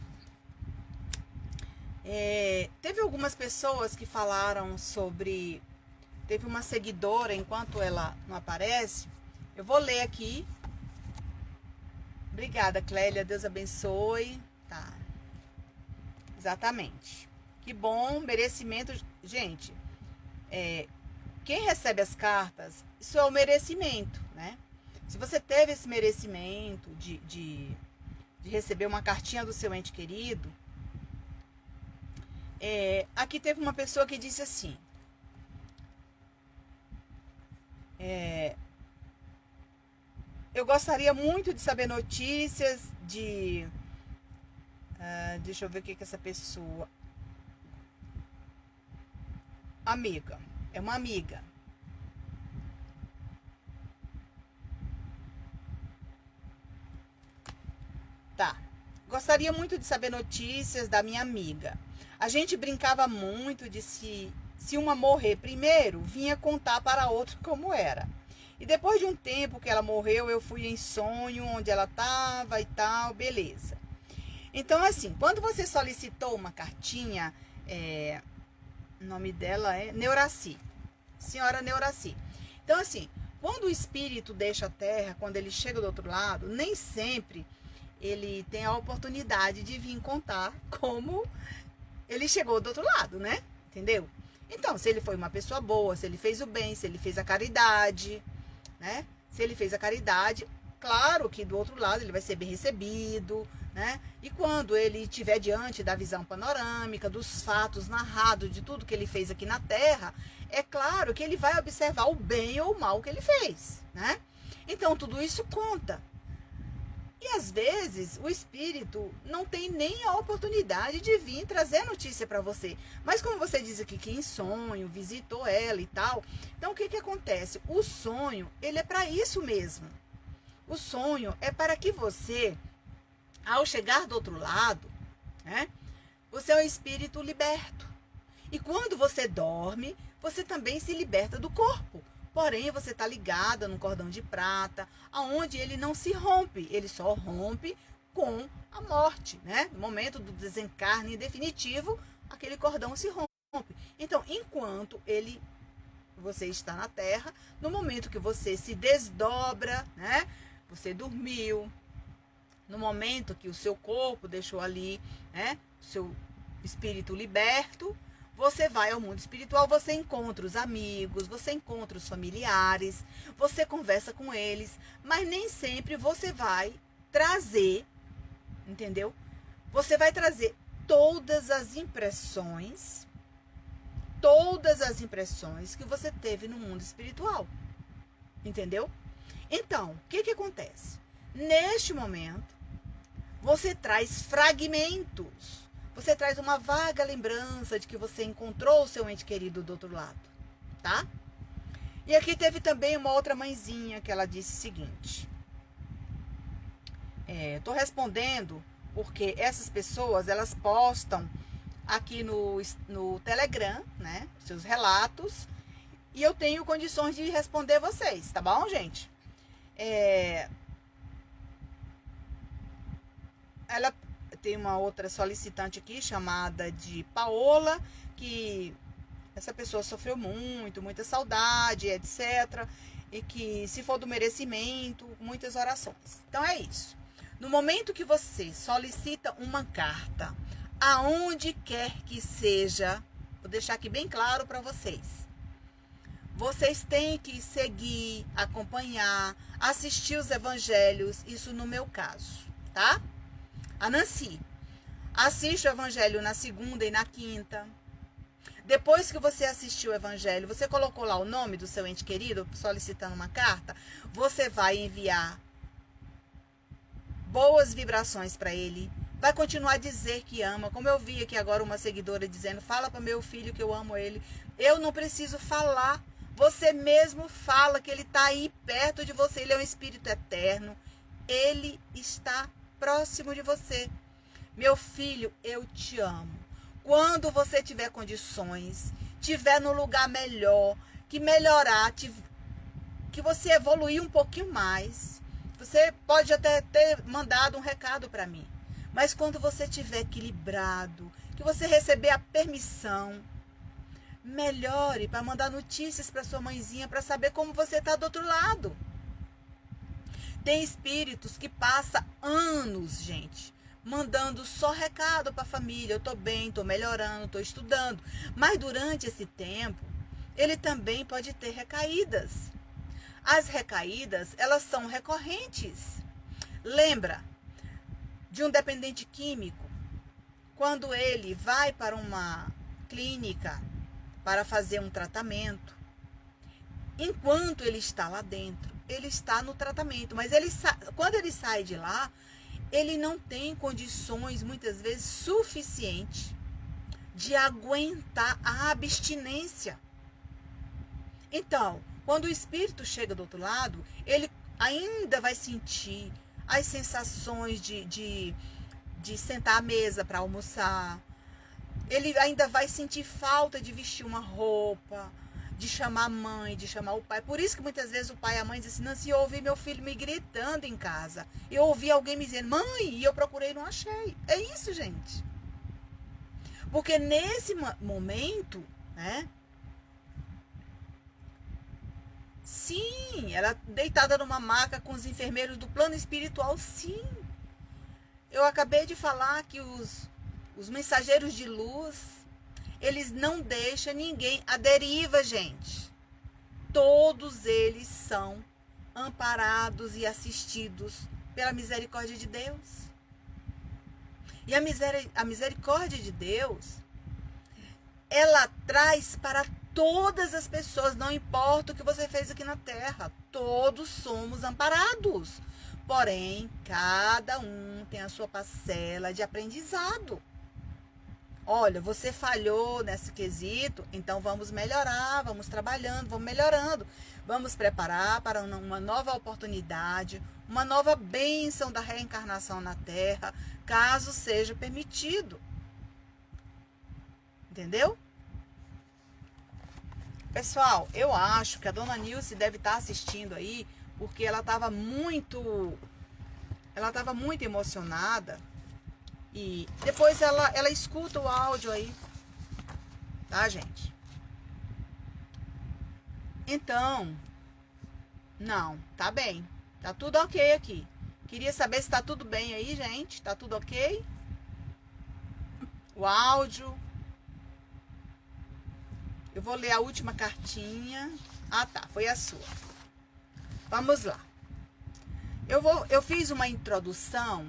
Teve algumas pessoas que falaram sobre... Teve uma seguidora, enquanto ela não aparece, eu vou ler aqui. Obrigada, Clélia, Deus abençoe. Tá. Exatamente. Que bom, merecimento. Gente, quem recebe as cartas, isso é o merecimento, né? Se você teve esse merecimento de receber uma cartinha do seu ente querido, aqui teve uma pessoa que disse assim: eu gostaria muito de saber notícias de... deixa eu ver o que essa pessoa... Amiga. É uma amiga. Tá. Gostaria muito de saber notícias da minha amiga. A gente brincava muito de se uma morrer primeiro, vinha contar para a outra como era. E depois de um tempo que ela morreu, eu fui em sonho onde ela estava e tal, beleza. Então, assim, quando você solicitou uma cartinha, o nome dela é Neuraci, senhora Neuraci. Então, assim, quando o espírito deixa a Terra, quando ele chega do outro lado, nem sempre ele tem a oportunidade de vir contar como ele chegou do outro lado, né? Entendeu? Então, se ele foi uma pessoa boa, se ele fez o bem, se ele fez a caridade, né? Se ele fez a caridade, claro que do outro lado ele vai ser bem recebido, né? E quando ele estiver diante da visão panorâmica, dos fatos narrados, de tudo que ele fez aqui na Terra, é claro que ele vai observar o bem ou o mal que ele fez, né? Então, tudo isso conta. E às vezes o espírito não tem nem a oportunidade de vir trazer notícia para você. Mas como você diz aqui que em sonho visitou ela e tal, então o que acontece? O sonho, ele é para isso mesmo. O sonho é para que você, ao chegar do outro lado, né, você é um espírito liberto. E quando você dorme, você também se liberta do corpo. Porém, você está ligada num cordão de prata, aonde ele não se rompe, ele só rompe com a morte, né? No momento do desencarne definitivo, aquele cordão se rompe. Então, enquanto você está na Terra, no momento que você se desdobra, né? Você dormiu, no momento que o seu corpo deixou ali, né? O seu espírito liberto, você vai ao mundo espiritual, você encontra os amigos, você encontra os familiares, você conversa com eles, mas nem sempre você vai trazer, entendeu? Você vai trazer todas as impressões que você teve no mundo espiritual, entendeu? Então, o que acontece? Neste momento, você traz fragmentos, você traz uma vaga lembrança de que você encontrou o seu ente querido do outro lado, tá? E aqui teve também uma outra mãezinha que ela disse o seguinte: tô respondendo porque essas pessoas, elas postam aqui no Telegram, né, seus relatos, e eu tenho condições de responder vocês, tá bom, gente? Ela tem uma outra solicitante aqui, chamada de Paola, que essa pessoa sofreu muita saudade, etc. E que, se for do merecimento, muitas orações. Então é isso. No momento que você solicita uma carta, aonde quer que seja, vou deixar aqui bem claro para vocês. Vocês têm que seguir, acompanhar, assistir os evangelhos, isso no meu caso, tá? A Nancy, assiste o evangelho na segunda e na quinta. Depois que você assistiu o evangelho, você colocou lá o nome do seu ente querido, solicitando uma carta, você vai enviar boas vibrações para ele, vai continuar a dizer que ama, como eu vi aqui agora uma seguidora dizendo, fala para meu filho que eu amo ele. Eu não preciso falar, você mesmo fala que ele está aí perto de você, ele é um espírito eterno, ele está próximo de você. Meu filho, eu te amo. Quando você tiver condições, tiver no lugar melhor, que melhorar, que você evoluir um pouquinho mais, você pode até ter mandado um recado para mim. Mas quando você estiver equilibrado, que você receber a permissão, melhore para mandar notícias para sua mãezinha, para saber como você está do outro lado. Tem espíritos que passam anos, gente, mandando só recado para a família. Eu tô bem, tô melhorando, tô estudando. Mas durante esse tempo, ele também pode ter recaídas. As recaídas, elas são recorrentes. Lembra de um dependente químico, quando ele vai para uma clínica para fazer um tratamento, enquanto ele está lá dentro, ele está no tratamento, mas quando ele sai de lá, ele não tem condições, muitas vezes, suficientes de aguentar a abstinência. Então, quando o espírito chega do outro lado, ele ainda vai sentir as sensações de sentar à mesa para almoçar. Ele ainda vai sentir falta de vestir uma roupa, de chamar a mãe, de chamar o pai. Por isso que muitas vezes o pai e a mãe dizem assim, Nancy, eu ouvi meu filho me gritando em casa. Eu ouvi alguém me dizendo, mãe, e eu procurei e não achei. É isso, gente. Porque nesse momento, né? Sim, ela deitada numa maca com os enfermeiros do plano espiritual, sim. Eu acabei de falar que os mensageiros de luz, eles não deixam ninguém à deriva, gente. Todos eles são amparados e assistidos pela misericórdia de Deus. E a misericórdia de Deus, ela traz para todas as pessoas, não importa o que você fez aqui na Terra, todos somos amparados. Porém, cada um tem a sua parcela de aprendizado. Olha, você falhou nesse quesito, então vamos melhorar, vamos trabalhando, vamos melhorando. Vamos preparar para uma nova oportunidade, uma nova bênção da reencarnação na Terra, caso seja permitido. Entendeu? Pessoal, eu acho que a dona Nilce deve estar assistindo aí, porque ela estava muito emocionada. E depois ela escuta o áudio aí tá, gente? Então, não, tá bem. Tá tudo ok aqui. Queria saber se tá tudo bem aí, gente. Tá tudo ok? O áudio. Eu vou ler a última cartinha. Ah, tá. Foi a sua. Vamos lá. Eu fiz uma introdução.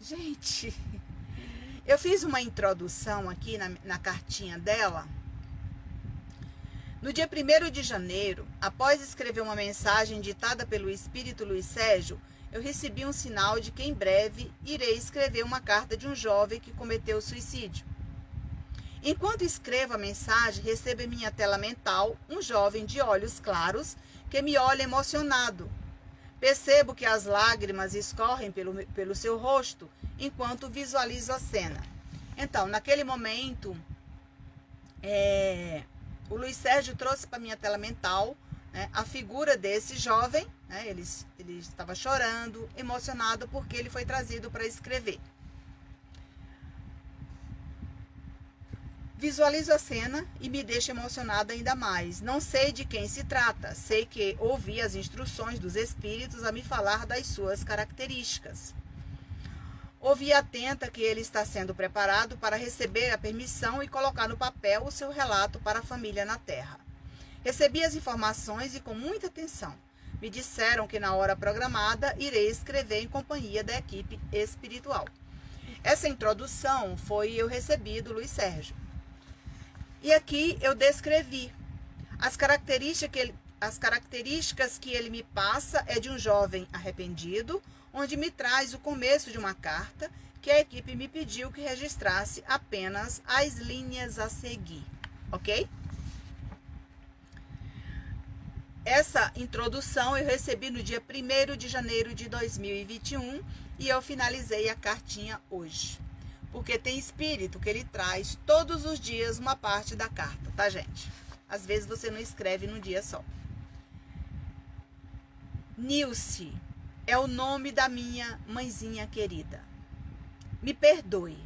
Gente, eu fiz uma introdução aqui na cartinha dela. No dia 1º de janeiro, após escrever uma mensagem ditada pelo espírito Luiz Sérgio, eu recebi um sinal de que em breve irei escrever uma carta de um jovem que cometeu suicídio. Enquanto escrevo a mensagem, recebo em minha tela mental um jovem de olhos claros que me olha emocionado. Percebo que as lágrimas escorrem pelo seu rosto enquanto visualizo a cena. Então, naquele momento, o Luiz Sérgio trouxe para minha tela mental, né, a figura desse jovem, né, ele estava chorando, emocionado, porque ele foi trazido para escrever. Visualizo a cena e me deixa emocionada ainda mais. Não sei de quem se trata, sei que ouvi as instruções dos espíritos a me falar das suas características. Ouvi atenta que ele está sendo preparado para receber a permissão e colocar no papel o seu relato para a família na Terra. Recebi as informações e com muita atenção. Me disseram que na hora programada irei escrever em companhia da equipe espiritual. Essa introdução eu recebi do Luiz Sérgio. E aqui eu descrevi as características que ele me passa é de um jovem arrependido, onde me traz o começo de uma carta que a equipe me pediu que registrasse apenas as linhas a seguir, ok? Essa introdução eu recebi no dia 1º de janeiro de 2021 e eu finalizei a cartinha hoje. Porque tem espírito que ele traz todos os dias uma parte da carta, tá, gente? Às vezes você não escreve num dia só. Nilce é o nome da minha mãezinha querida. Me perdoe.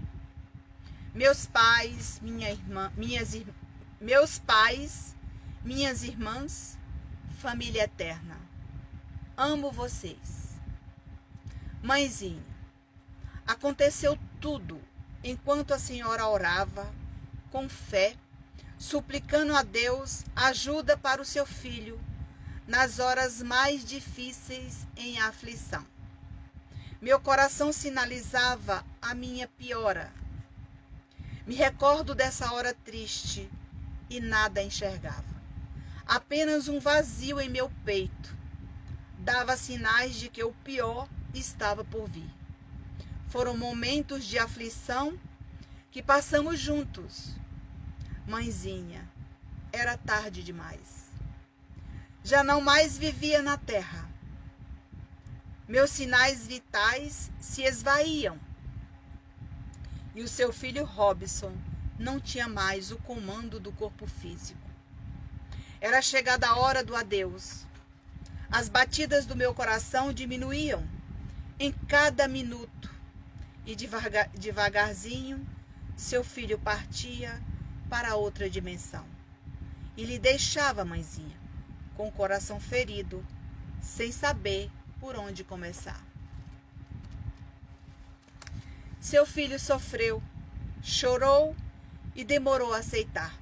Meus pais, minhas irmãs, família eterna. Amo vocês. Mãezinha, aconteceu tudo enquanto a senhora orava, com fé, suplicando a Deus ajuda para o seu filho nas horas mais difíceis em aflição. Meu coração sinalizava a minha piora. Me recordo dessa hora triste e nada enxergava. Apenas um vazio em meu peito dava sinais de que o pior estava por vir. Foram momentos de aflição que passamos juntos. Mãezinha, era tarde demais. Já não mais vivia na terra. Meus sinais vitais se esvaíam. E o seu filho Robson não tinha mais o comando do corpo físico. Era chegada a hora do adeus. As batidas do meu coração diminuíam em cada minuto. E devagarzinho, seu filho partia para outra dimensão. E lhe deixava, mãezinha, com o coração ferido, sem saber por onde começar. Seu filho sofreu, chorou e demorou a aceitar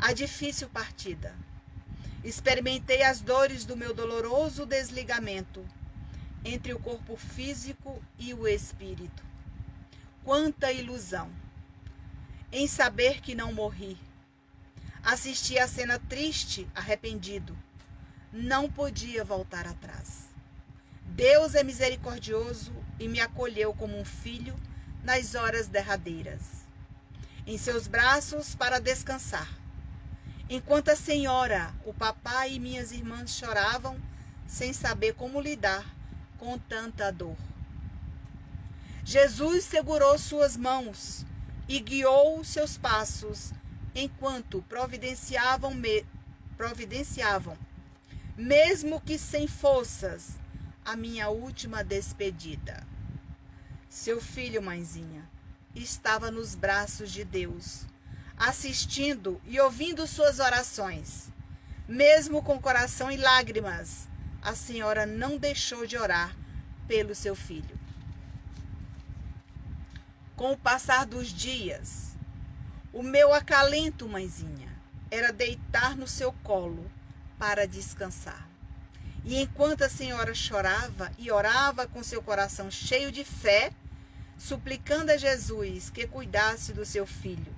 a difícil partida. Experimentei as dores do meu doloroso desligamento entre o corpo físico e o espírito. Quanta ilusão em saber que não morri. Assisti a cena triste, arrependido. Não podia voltar atrás. Deus é misericordioso e me acolheu como um filho nas horas derradeiras. Em seus braços para descansar. Enquanto a senhora, o papai e minhas irmãs choravam sem saber como lidar com tanta dor. Jesus segurou suas mãos e guiou seus passos enquanto providenciavam, mesmo que sem forças, a minha última despedida. Seu filho, mãezinha, estava nos braços de Deus, assistindo e ouvindo suas orações. Mesmo com coração em lágrimas, a senhora não deixou de orar pelo seu filho. Com o passar dos dias, o meu acalento, mãezinha, era deitar no seu colo para descansar. E enquanto a senhora chorava e orava com seu coração cheio de fé, suplicando a Jesus que cuidasse do seu filho,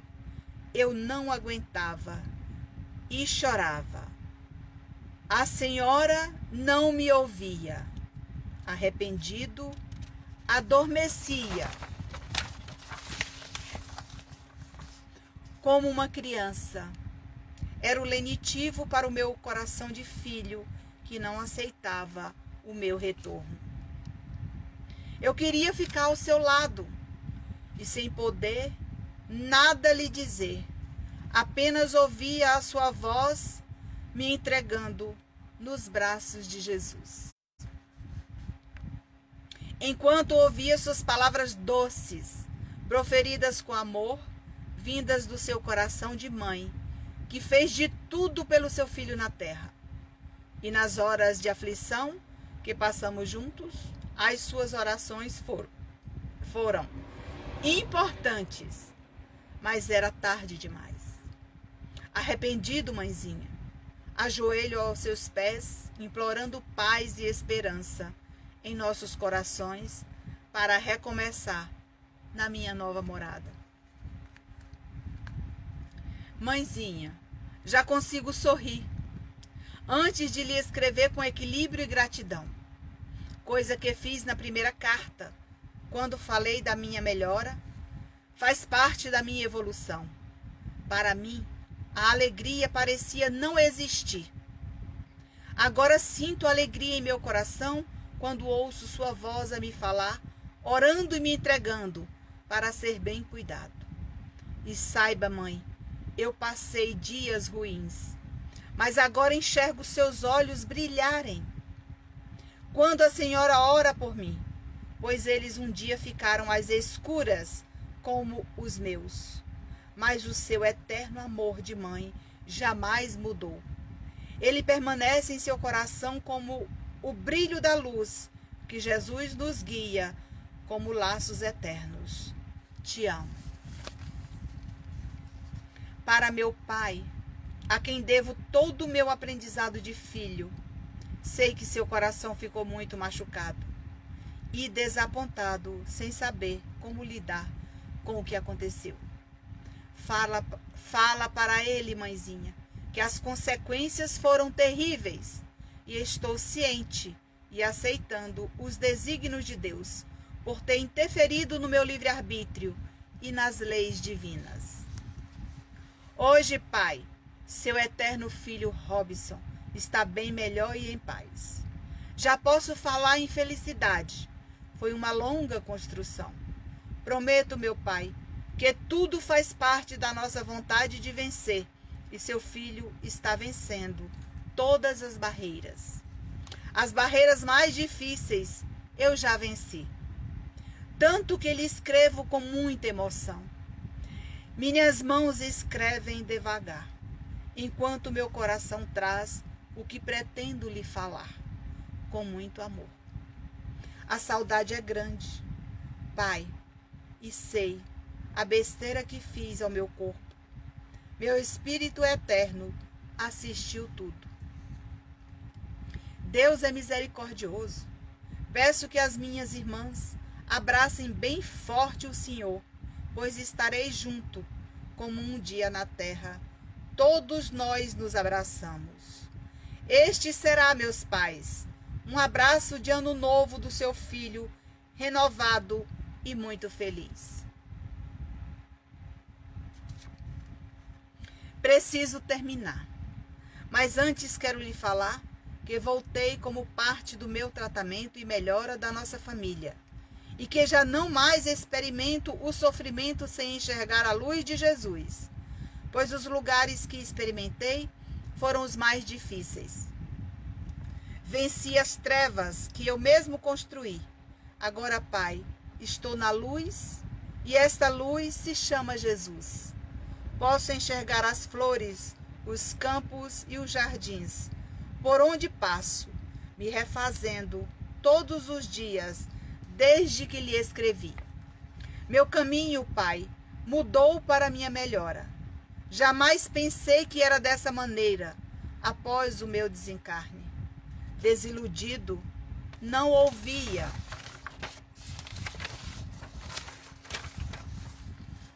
eu não aguentava e chorava. A senhora não me ouvia. Arrependido, adormecia como uma criança. Era o lenitivo para o meu coração de filho que não aceitava o meu retorno. Eu queria ficar ao seu lado e, sem poder nada lhe dizer, apenas ouvia a sua voz me entregando nos braços de Jesus. Enquanto ouvia suas palavras doces, proferidas com amor, vindas do seu coração de mãe, que fez de tudo pelo seu filho na terra. E nas horas de aflição que passamos juntos, as suas orações foram importantes, mas era tarde demais. Arrependido, mãezinha, ajoelho aos seus pés, implorando paz e esperança em nossos corações para recomeçar na minha nova morada. Mãezinha, já consigo sorrir antes de lhe escrever com equilíbrio e gratidão, coisa que fiz na primeira carta, quando falei da minha melhora, faz parte da minha evolução. Para mim, a alegria parecia não existir. Agora sinto alegria em meu coração quando ouço sua voz a me falar, orando e me entregando para ser bem cuidado. E saiba, mãe, eu passei dias ruins, mas agora enxergo seus olhos brilharem quando a senhora ora por mim, pois eles um dia ficaram às escuras como os meus. Mas o seu eterno amor de mãe jamais mudou. Ele permanece em seu coração como o brilho da luz que Jesus nos guia como laços eternos. Te amo. Para meu pai, a quem devo todo o meu aprendizado de filho, sei que seu coração ficou muito machucado e desapontado, sem saber como lidar com o que aconteceu. Fala para ele, mãezinha, que as consequências foram terríveis e estou ciente e aceitando os desígnios de Deus por ter interferido no meu livre-arbítrio e nas leis divinas. Hoje, pai, seu eterno filho Robson está bem melhor e em paz. Já posso falar em felicidade. Foi uma longa construção. Prometo, meu pai, que tudo faz parte da nossa vontade de vencer e seu filho está vencendo todas as barreiras. As barreiras mais difíceis eu já venci. Tanto que lhe escrevo com muita emoção. Minhas mãos escrevem devagar, enquanto meu coração traz o que pretendo lhe falar, com muito amor. A saudade é grande, pai, e sei a besteira que fiz ao meu corpo. Meu espírito eterno assistiu tudo. Deus é misericordioso. Peço que as minhas irmãs abracem bem forte o Senhor, pois estarei junto, como um dia na terra. Todos nós nos abraçamos. Este será, meus pais, um abraço de ano novo do seu filho, renovado e muito feliz. Preciso terminar, mas antes quero lhe falar que voltei como parte do meu tratamento e melhora da nossa família, e que já não mais experimento o sofrimento sem enxergar a luz de Jesus, pois os lugares que experimentei foram os mais difíceis. Venci as trevas que eu mesmo construí. Agora, pai, estou na luz e esta luz se chama Jesus. Posso enxergar as flores, os campos e os jardins, por onde passo, me refazendo todos os dias, desde que lhe escrevi. Meu caminho, Pai, mudou para minha melhora. Jamais pensei que era dessa maneira, após o meu desencarne. Desiludido, não ouvia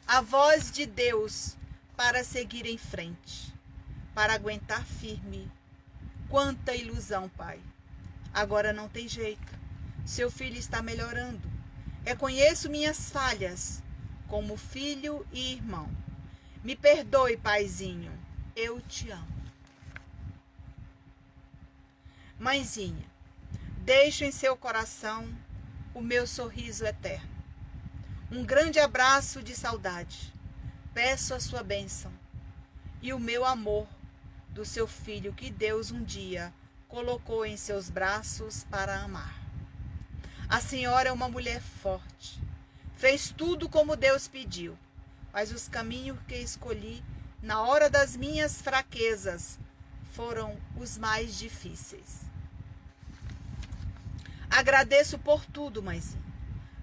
a voz de Deus para seguir em frente, para aguentar firme. Quanta ilusão, Pai. Agora não tem jeito. Seu filho está melhorando. Reconheço minhas falhas como filho e irmão. Me perdoe, Paizinho. Eu te amo. Mãezinha, deixo em seu coração o meu sorriso eterno. Um grande abraço de saudade. Peço a sua bênção e o meu amor do seu filho que Deus um dia colocou em seus braços para amar. A senhora é uma mulher forte. Fez tudo como Deus pediu, mas os caminhos que escolhi na hora das minhas fraquezas foram os mais difíceis. Agradeço por tudo, mãezinha.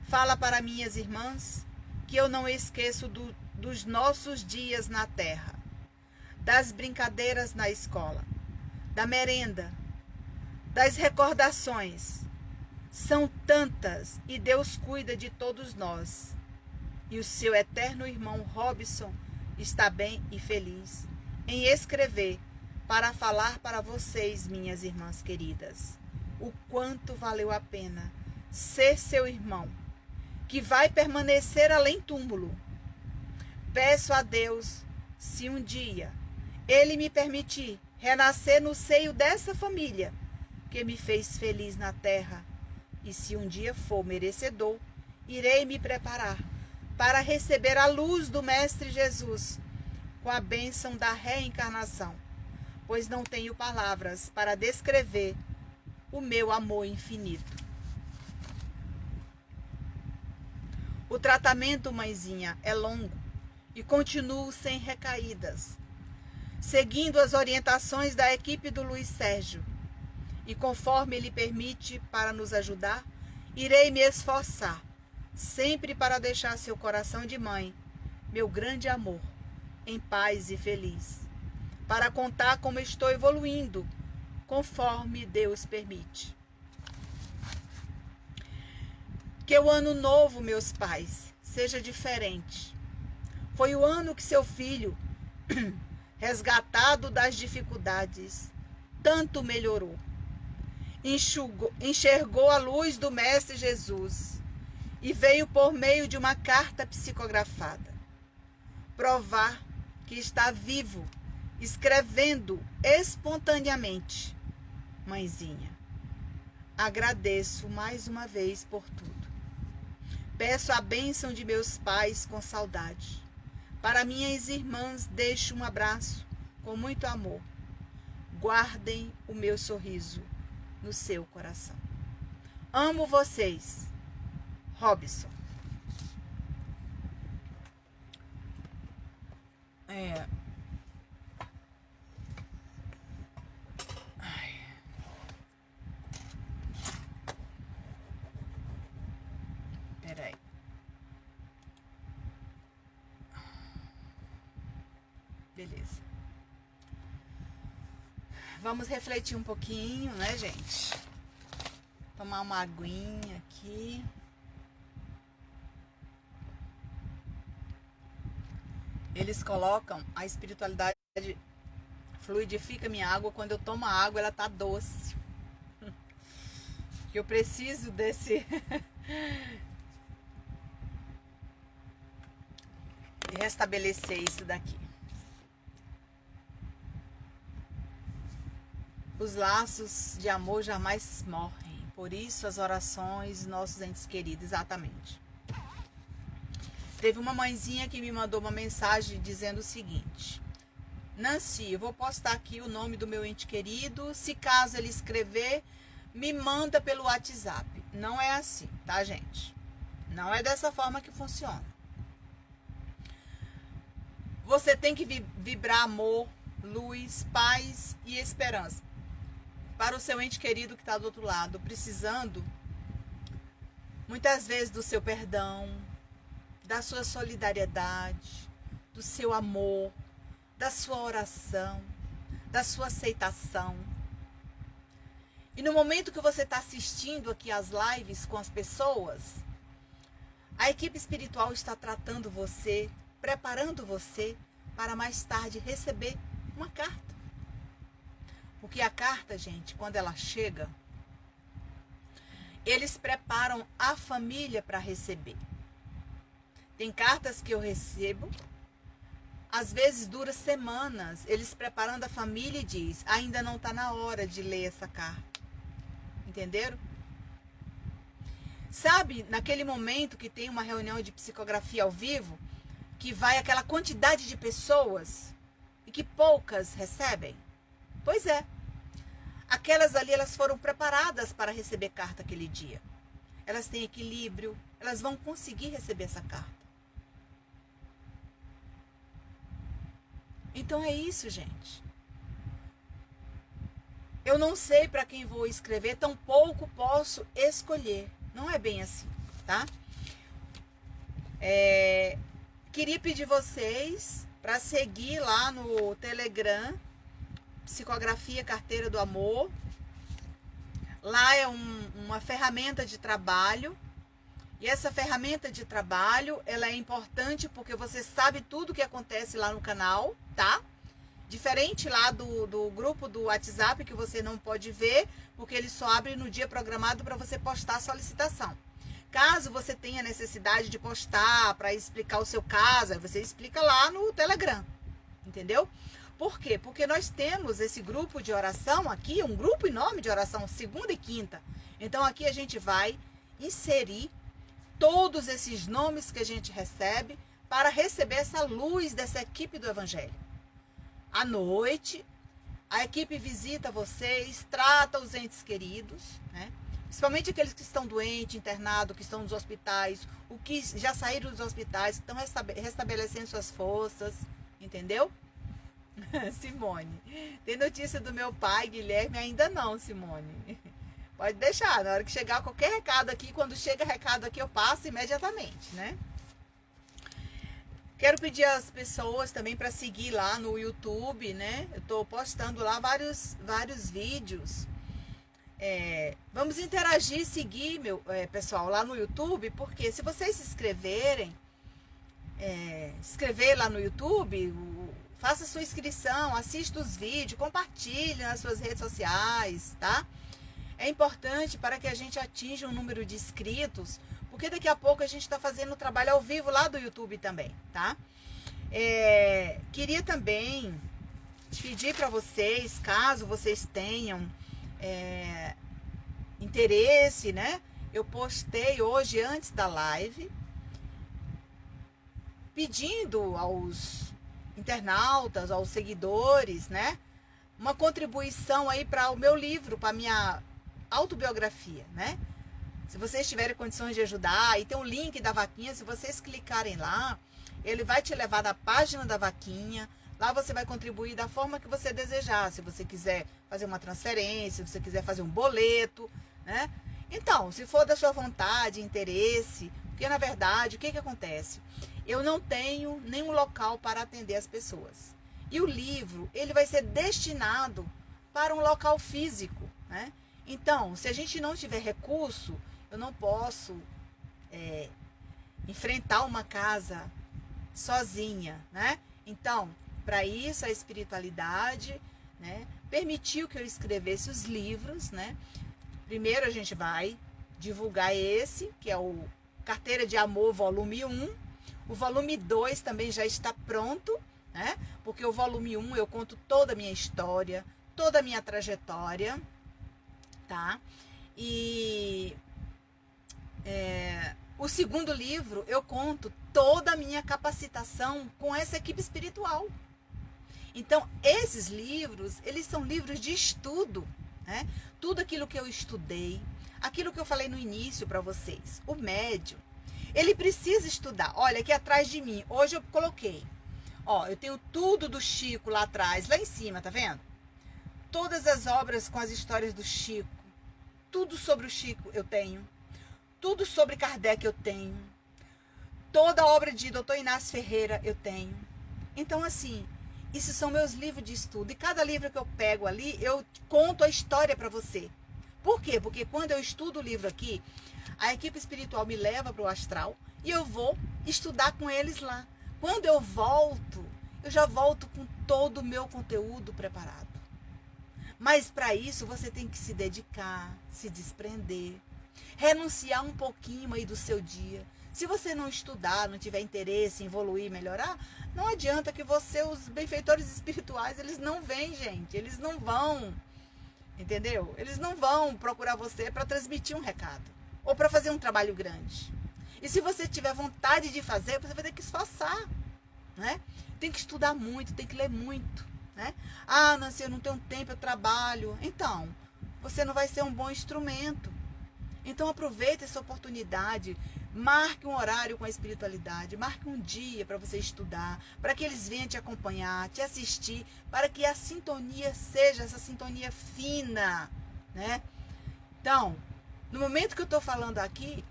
Fala para minhas irmãs que eu não esqueço dos nossos dias na terra, das brincadeiras na escola, da merenda, das recordações. São tantas e Deus cuida de todos nós. E o seu eterno irmão Robson está bem e feliz em escrever para falar para vocês, minhas irmãs queridas, o quanto valeu a pena ser seu irmão, que vai permanecer além túmulo. Peço a Deus, se um dia Ele me permitir renascer no seio dessa família que me fez feliz na terra, e se um dia for merecedor, irei me preparar para receber a luz do Mestre Jesus com a bênção da reencarnação, pois não tenho palavras para descrever o meu amor infinito. O tratamento, mãezinha, é longo e continuo sem recaídas, seguindo as orientações da equipe do Luiz Sérgio. E conforme ele permite para nos ajudar, irei me esforçar, sempre para deixar seu coração de mãe, meu grande amor, em paz e feliz, para contar como estou evoluindo, conforme Deus permite. Que o ano novo, meus pais, seja diferente. Foi o ano que seu filho, resgatado das dificuldades, tanto melhorou. Enxergou a luz do Mestre Jesus e veio por meio de uma carta psicografada provar que está vivo, escrevendo espontaneamente. Mãezinha, agradeço mais uma vez por tudo. Peço a bênção de meus pais com saudade. Para minhas irmãs, deixo um abraço com muito amor. Guardem o meu sorriso no seu coração. Amo vocês. Robson. Peraí. Beleza. Vamos refletir um pouquinho, né, gente? Tomar uma aguinha aqui. Eles colocam a espiritualidade, fluidifica minha água. Quando eu tomo a água, ela tá doce. Eu preciso desse... de restabelecer isso daqui. Os laços de amor jamais morrem. Por isso as orações, nossos entes queridos, exatamente. Teve uma mãezinha que me mandou uma mensagem dizendo o seguinte: Nancy, eu vou postar aqui o nome do meu ente querido. Se caso ele escrever, me manda pelo WhatsApp. Não é assim, tá, gente? Não é dessa forma que funciona. Você tem que vibrar amor, luz, paz e esperança para o seu ente querido que está do outro lado, precisando muitas vezes do seu perdão, da sua solidariedade, do seu amor, da sua oração, da sua aceitação. E no momento que você está assistindo aqui as lives com as pessoas, a equipe espiritual está tratando você, preparando você para mais tarde receber uma carta. Porque a carta, gente, quando ela chega, eles preparam a família para receber. Tem cartas que eu recebo, às vezes dura semanas, eles preparando a família e diz, ainda não está na hora de ler essa carta. Entenderam? Sabe, naquele momento que tem uma reunião de psicografia ao vivo, que vai aquela quantidade de pessoas e que poucas recebem? Pois é. Aquelas ali, elas foram preparadas para receber carta aquele dia. Elas têm equilíbrio, elas vão conseguir receber essa carta. Então é isso, gente. Eu não sei para quem vou escrever, tampouco posso escolher. Não é bem assim, tá? Queria pedir vocês para seguir lá no Telegram, Psicografia Carteira do Amor. Lá é uma ferramenta de trabalho. E essa ferramenta de trabalho, ela é importante porque você sabe tudo o que acontece lá no canal, tá? Diferente lá do grupo do WhatsApp, que você não pode ver, porque ele só abre no dia programado para você postar a solicitação. Caso você tenha necessidade de postar para explicar o seu caso, aí você explica lá no Telegram, entendeu? Por quê? Porque nós temos esse grupo de oração aqui, um grupo enorme de oração, segunda e quinta. Então aqui a gente vai inserir todos esses nomes que a gente recebe para receber essa luz dessa equipe do Evangelho. À noite, a equipe visita vocês, trata os entes queridos, né? Principalmente aqueles que estão doentes, internados, que estão nos hospitais, o que já saíram dos hospitais, que estão restabelecendo suas forças, entendeu? Simone, tem notícia do meu pai, Guilherme? Ainda não, Simone. Pode deixar, na hora que chegar qualquer recado aqui, quando chega recado aqui eu passo imediatamente, né? Quero pedir às pessoas também para seguir lá no YouTube, né? Eu estou postando lá vários vídeos. Vamos interagir, seguir, pessoal, lá no YouTube, porque se vocês se inscreverem, inscrever lá no YouTube, faça sua inscrição, assista os vídeos, compartilhe nas suas redes sociais, tá? É importante para que a gente atinja um número de inscritos, porque daqui a pouco a gente está fazendo o trabalho ao vivo lá do YouTube também, tá? Queria também pedir para vocês, caso vocês tenham interesse, né? Eu postei hoje antes da live, pedindo aos internautas, aos seguidores, né? Uma contribuição aí para o meu livro, para a minha autobiografia, né? Se vocês tiverem condições de ajudar, e tem um link da vaquinha, se vocês clicarem lá, ele vai te levar na página da vaquinha. Lá você vai contribuir da forma que você desejar. Se você quiser fazer uma transferência, se você quiser fazer um boleto, né? Então, se for da sua vontade, interesse, porque na verdade, o que acontece? Eu não tenho nenhum local para atender as pessoas. E o livro, ele vai ser destinado para um local físico, né? Então, se a gente não tiver recurso, eu não posso enfrentar uma casa sozinha, né? Então, para isso, a espiritualidade, né, permitiu que eu escrevesse os livros, né? Primeiro a gente vai divulgar esse, que é o Carteira de Amor, volume 1. O volume 2 também já está pronto, né? Porque o volume 1 eu conto toda a minha história, toda a minha trajetória, tá? E o segundo livro eu conto toda a minha capacitação com essa equipe espiritual. Então, esses livros, eles são livros de estudo, né? Tudo aquilo que eu estudei, aquilo que eu falei no início para vocês. O médium, ele precisa estudar. Olha, aqui atrás de mim, hoje eu coloquei Ó, eu tenho tudo do Chico lá atrás, lá em cima, tá vendo? Todas as obras com as histórias do Chico. Tudo sobre o Chico eu tenho. Tudo sobre Kardec eu tenho. Toda a obra de Dr. Inácio Ferreira eu tenho. Então, assim, esses são meus livros de estudo. E cada livro que eu pego ali, eu conto a história para você. Por quê? Porque quando eu estudo o livro aqui, a equipe espiritual me leva para o astral e eu vou estudar com eles lá. Quando eu volto, eu já volto com todo o meu conteúdo preparado. Mas para isso você tem que se dedicar, se desprender, renunciar um pouquinho aí do seu dia. Se você não estudar, não tiver interesse em evoluir, melhorar, não adianta que você, os benfeitores espirituais, eles não vêm, gente. Eles não vão, entendeu? Eles não vão procurar você para transmitir um recado ou para fazer um trabalho grande. E se você tiver vontade de fazer, você vai ter que esforçar, né? Tem que estudar muito, tem que ler muito, né? Ah, Nancy, eu não tenho tempo, eu trabalho. Então, você não vai ser um bom instrumento. Então, aproveite essa oportunidade. Marque um horário com a espiritualidade, marque um dia para você estudar, para que eles venham te acompanhar, te assistir, para que a sintonia seja essa sintonia fina, né? Então, no momento que eu estou falando aqui,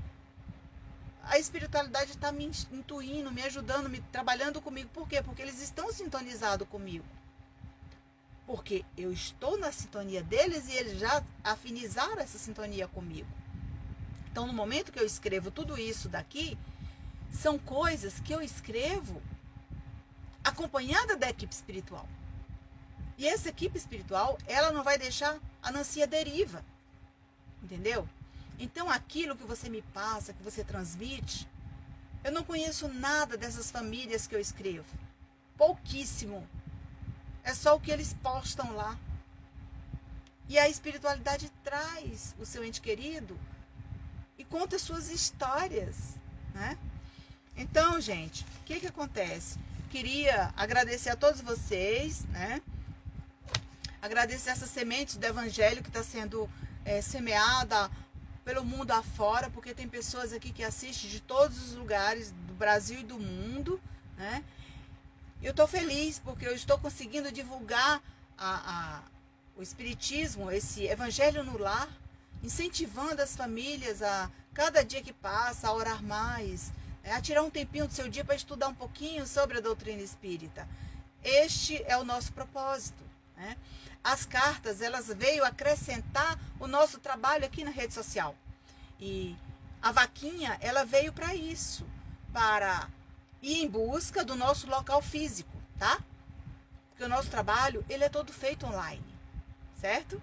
a espiritualidade está me intuindo, me ajudando, trabalhando comigo. Por quê? Porque eles estão sintonizados comigo. Porque eu estou na sintonia deles e eles já afinizaram essa sintonia comigo. Então, no momento que eu escrevo tudo isso daqui, são coisas que eu escrevo acompanhada da equipe espiritual. E essa equipe espiritual, ela não vai deixar a Nancy à deriva. Entendeu? Então, aquilo que você me passa, que você transmite, eu não conheço nada dessas famílias que eu escrevo. Pouquíssimo. É só o que eles postam lá. E a espiritualidade traz o seu ente querido e conta suas histórias, né? Então, gente, o que acontece? Queria agradecer a todos vocês, né? Agradecer essas sementes do evangelho que está sendo semeada pelo mundo afora, porque tem pessoas aqui que assistem de todos os lugares do Brasil e do mundo, né? Eu estou feliz porque eu estou conseguindo divulgar o espiritismo, esse evangelho no lar, incentivando as famílias a, cada dia que passa, a orar mais, a tirar um tempinho do seu dia para estudar um pouquinho sobre a doutrina espírita. Este é o nosso propósito, né? As cartas, elas veio acrescentar o nosso trabalho aqui na rede social. E a vaquinha, ela veio para isso, para ir em busca do nosso local físico, tá? Porque o nosso trabalho, ele é todo feito online, certo?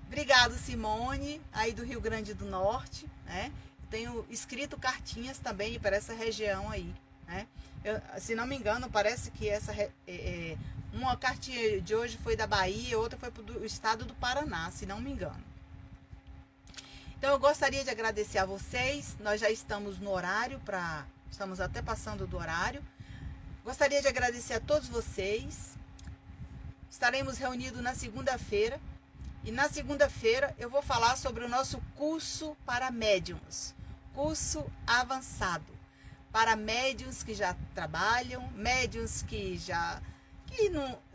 Obrigado, Simone, aí do Rio Grande do Norte, né? Tenho escrito cartinhas também para essa região aí, né? Se não me engano, parece que uma cartinha de hoje foi da Bahia, outra foi do estado do Paraná, se não me engano. Então, eu gostaria de agradecer a vocês. Nós já estamos no horário, estamos até passando do horário. Gostaria de agradecer a todos vocês. Estaremos reunidos na segunda-feira. E na segunda-feira eu vou falar sobre o nosso curso para médiums. Curso avançado. Para médiums que já trabalham, médiums que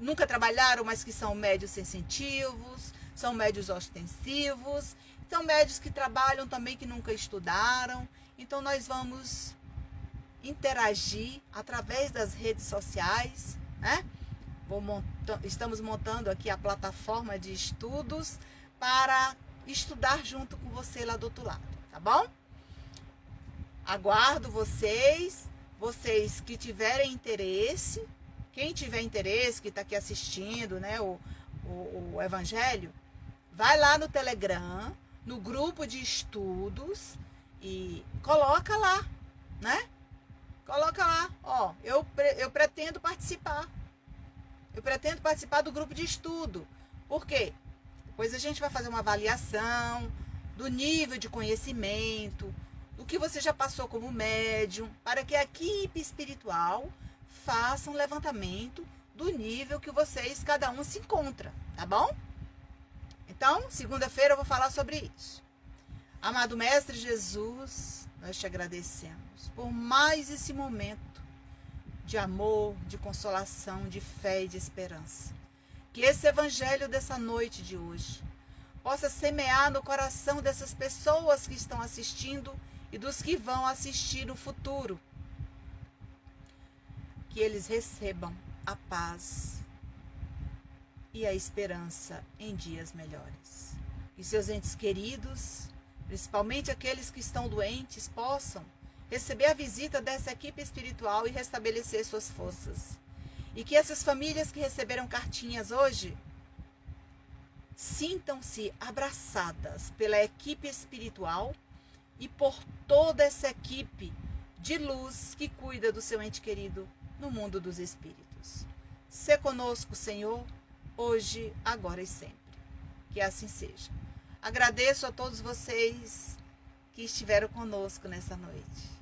nunca trabalharam, mas que são médios sensitivos, são médios ostensivos, são médios que trabalham também, que nunca estudaram. Então, nós vamos interagir através das redes sociais, né? Estamos montando aqui a plataforma de estudos para estudar junto com você lá do outro lado, tá bom? Aguardo vocês que tiverem interesse, quem tiver interesse, que está aqui assistindo, né, o Evangelho, vai lá no Telegram, no grupo de estudos e coloca lá, né? Coloca lá, ó, eu pretendo participar. Eu pretendo participar do grupo de estudo. Por quê? Depois a gente vai fazer uma avaliação do nível de conhecimento, do que você já passou como médium, para que a equipe espiritual faça um levantamento do nível que vocês, cada um, se encontra, tá bom? Então, segunda-feira eu vou falar sobre isso. Amado Mestre Jesus, nós te agradecemos por mais esse momento de amor, de consolação, de fé e de esperança. Que esse evangelho dessa noite de hoje possa semear no coração dessas pessoas que estão assistindo e dos que vão assistir no futuro. Que eles recebam a paz e a esperança em dias melhores. Que seus entes queridos, principalmente aqueles que estão doentes, possam receber a visita dessa equipe espiritual e restabelecer suas forças. E que essas famílias que receberam cartinhas hoje sintam-se abraçadas pela equipe espiritual e por toda essa equipe de luz que cuida do seu ente querido no mundo dos espíritos. Sê conosco, Senhor, hoje, agora e sempre. Que assim seja. Agradeço a todos vocês que estiveram conosco nessa noite.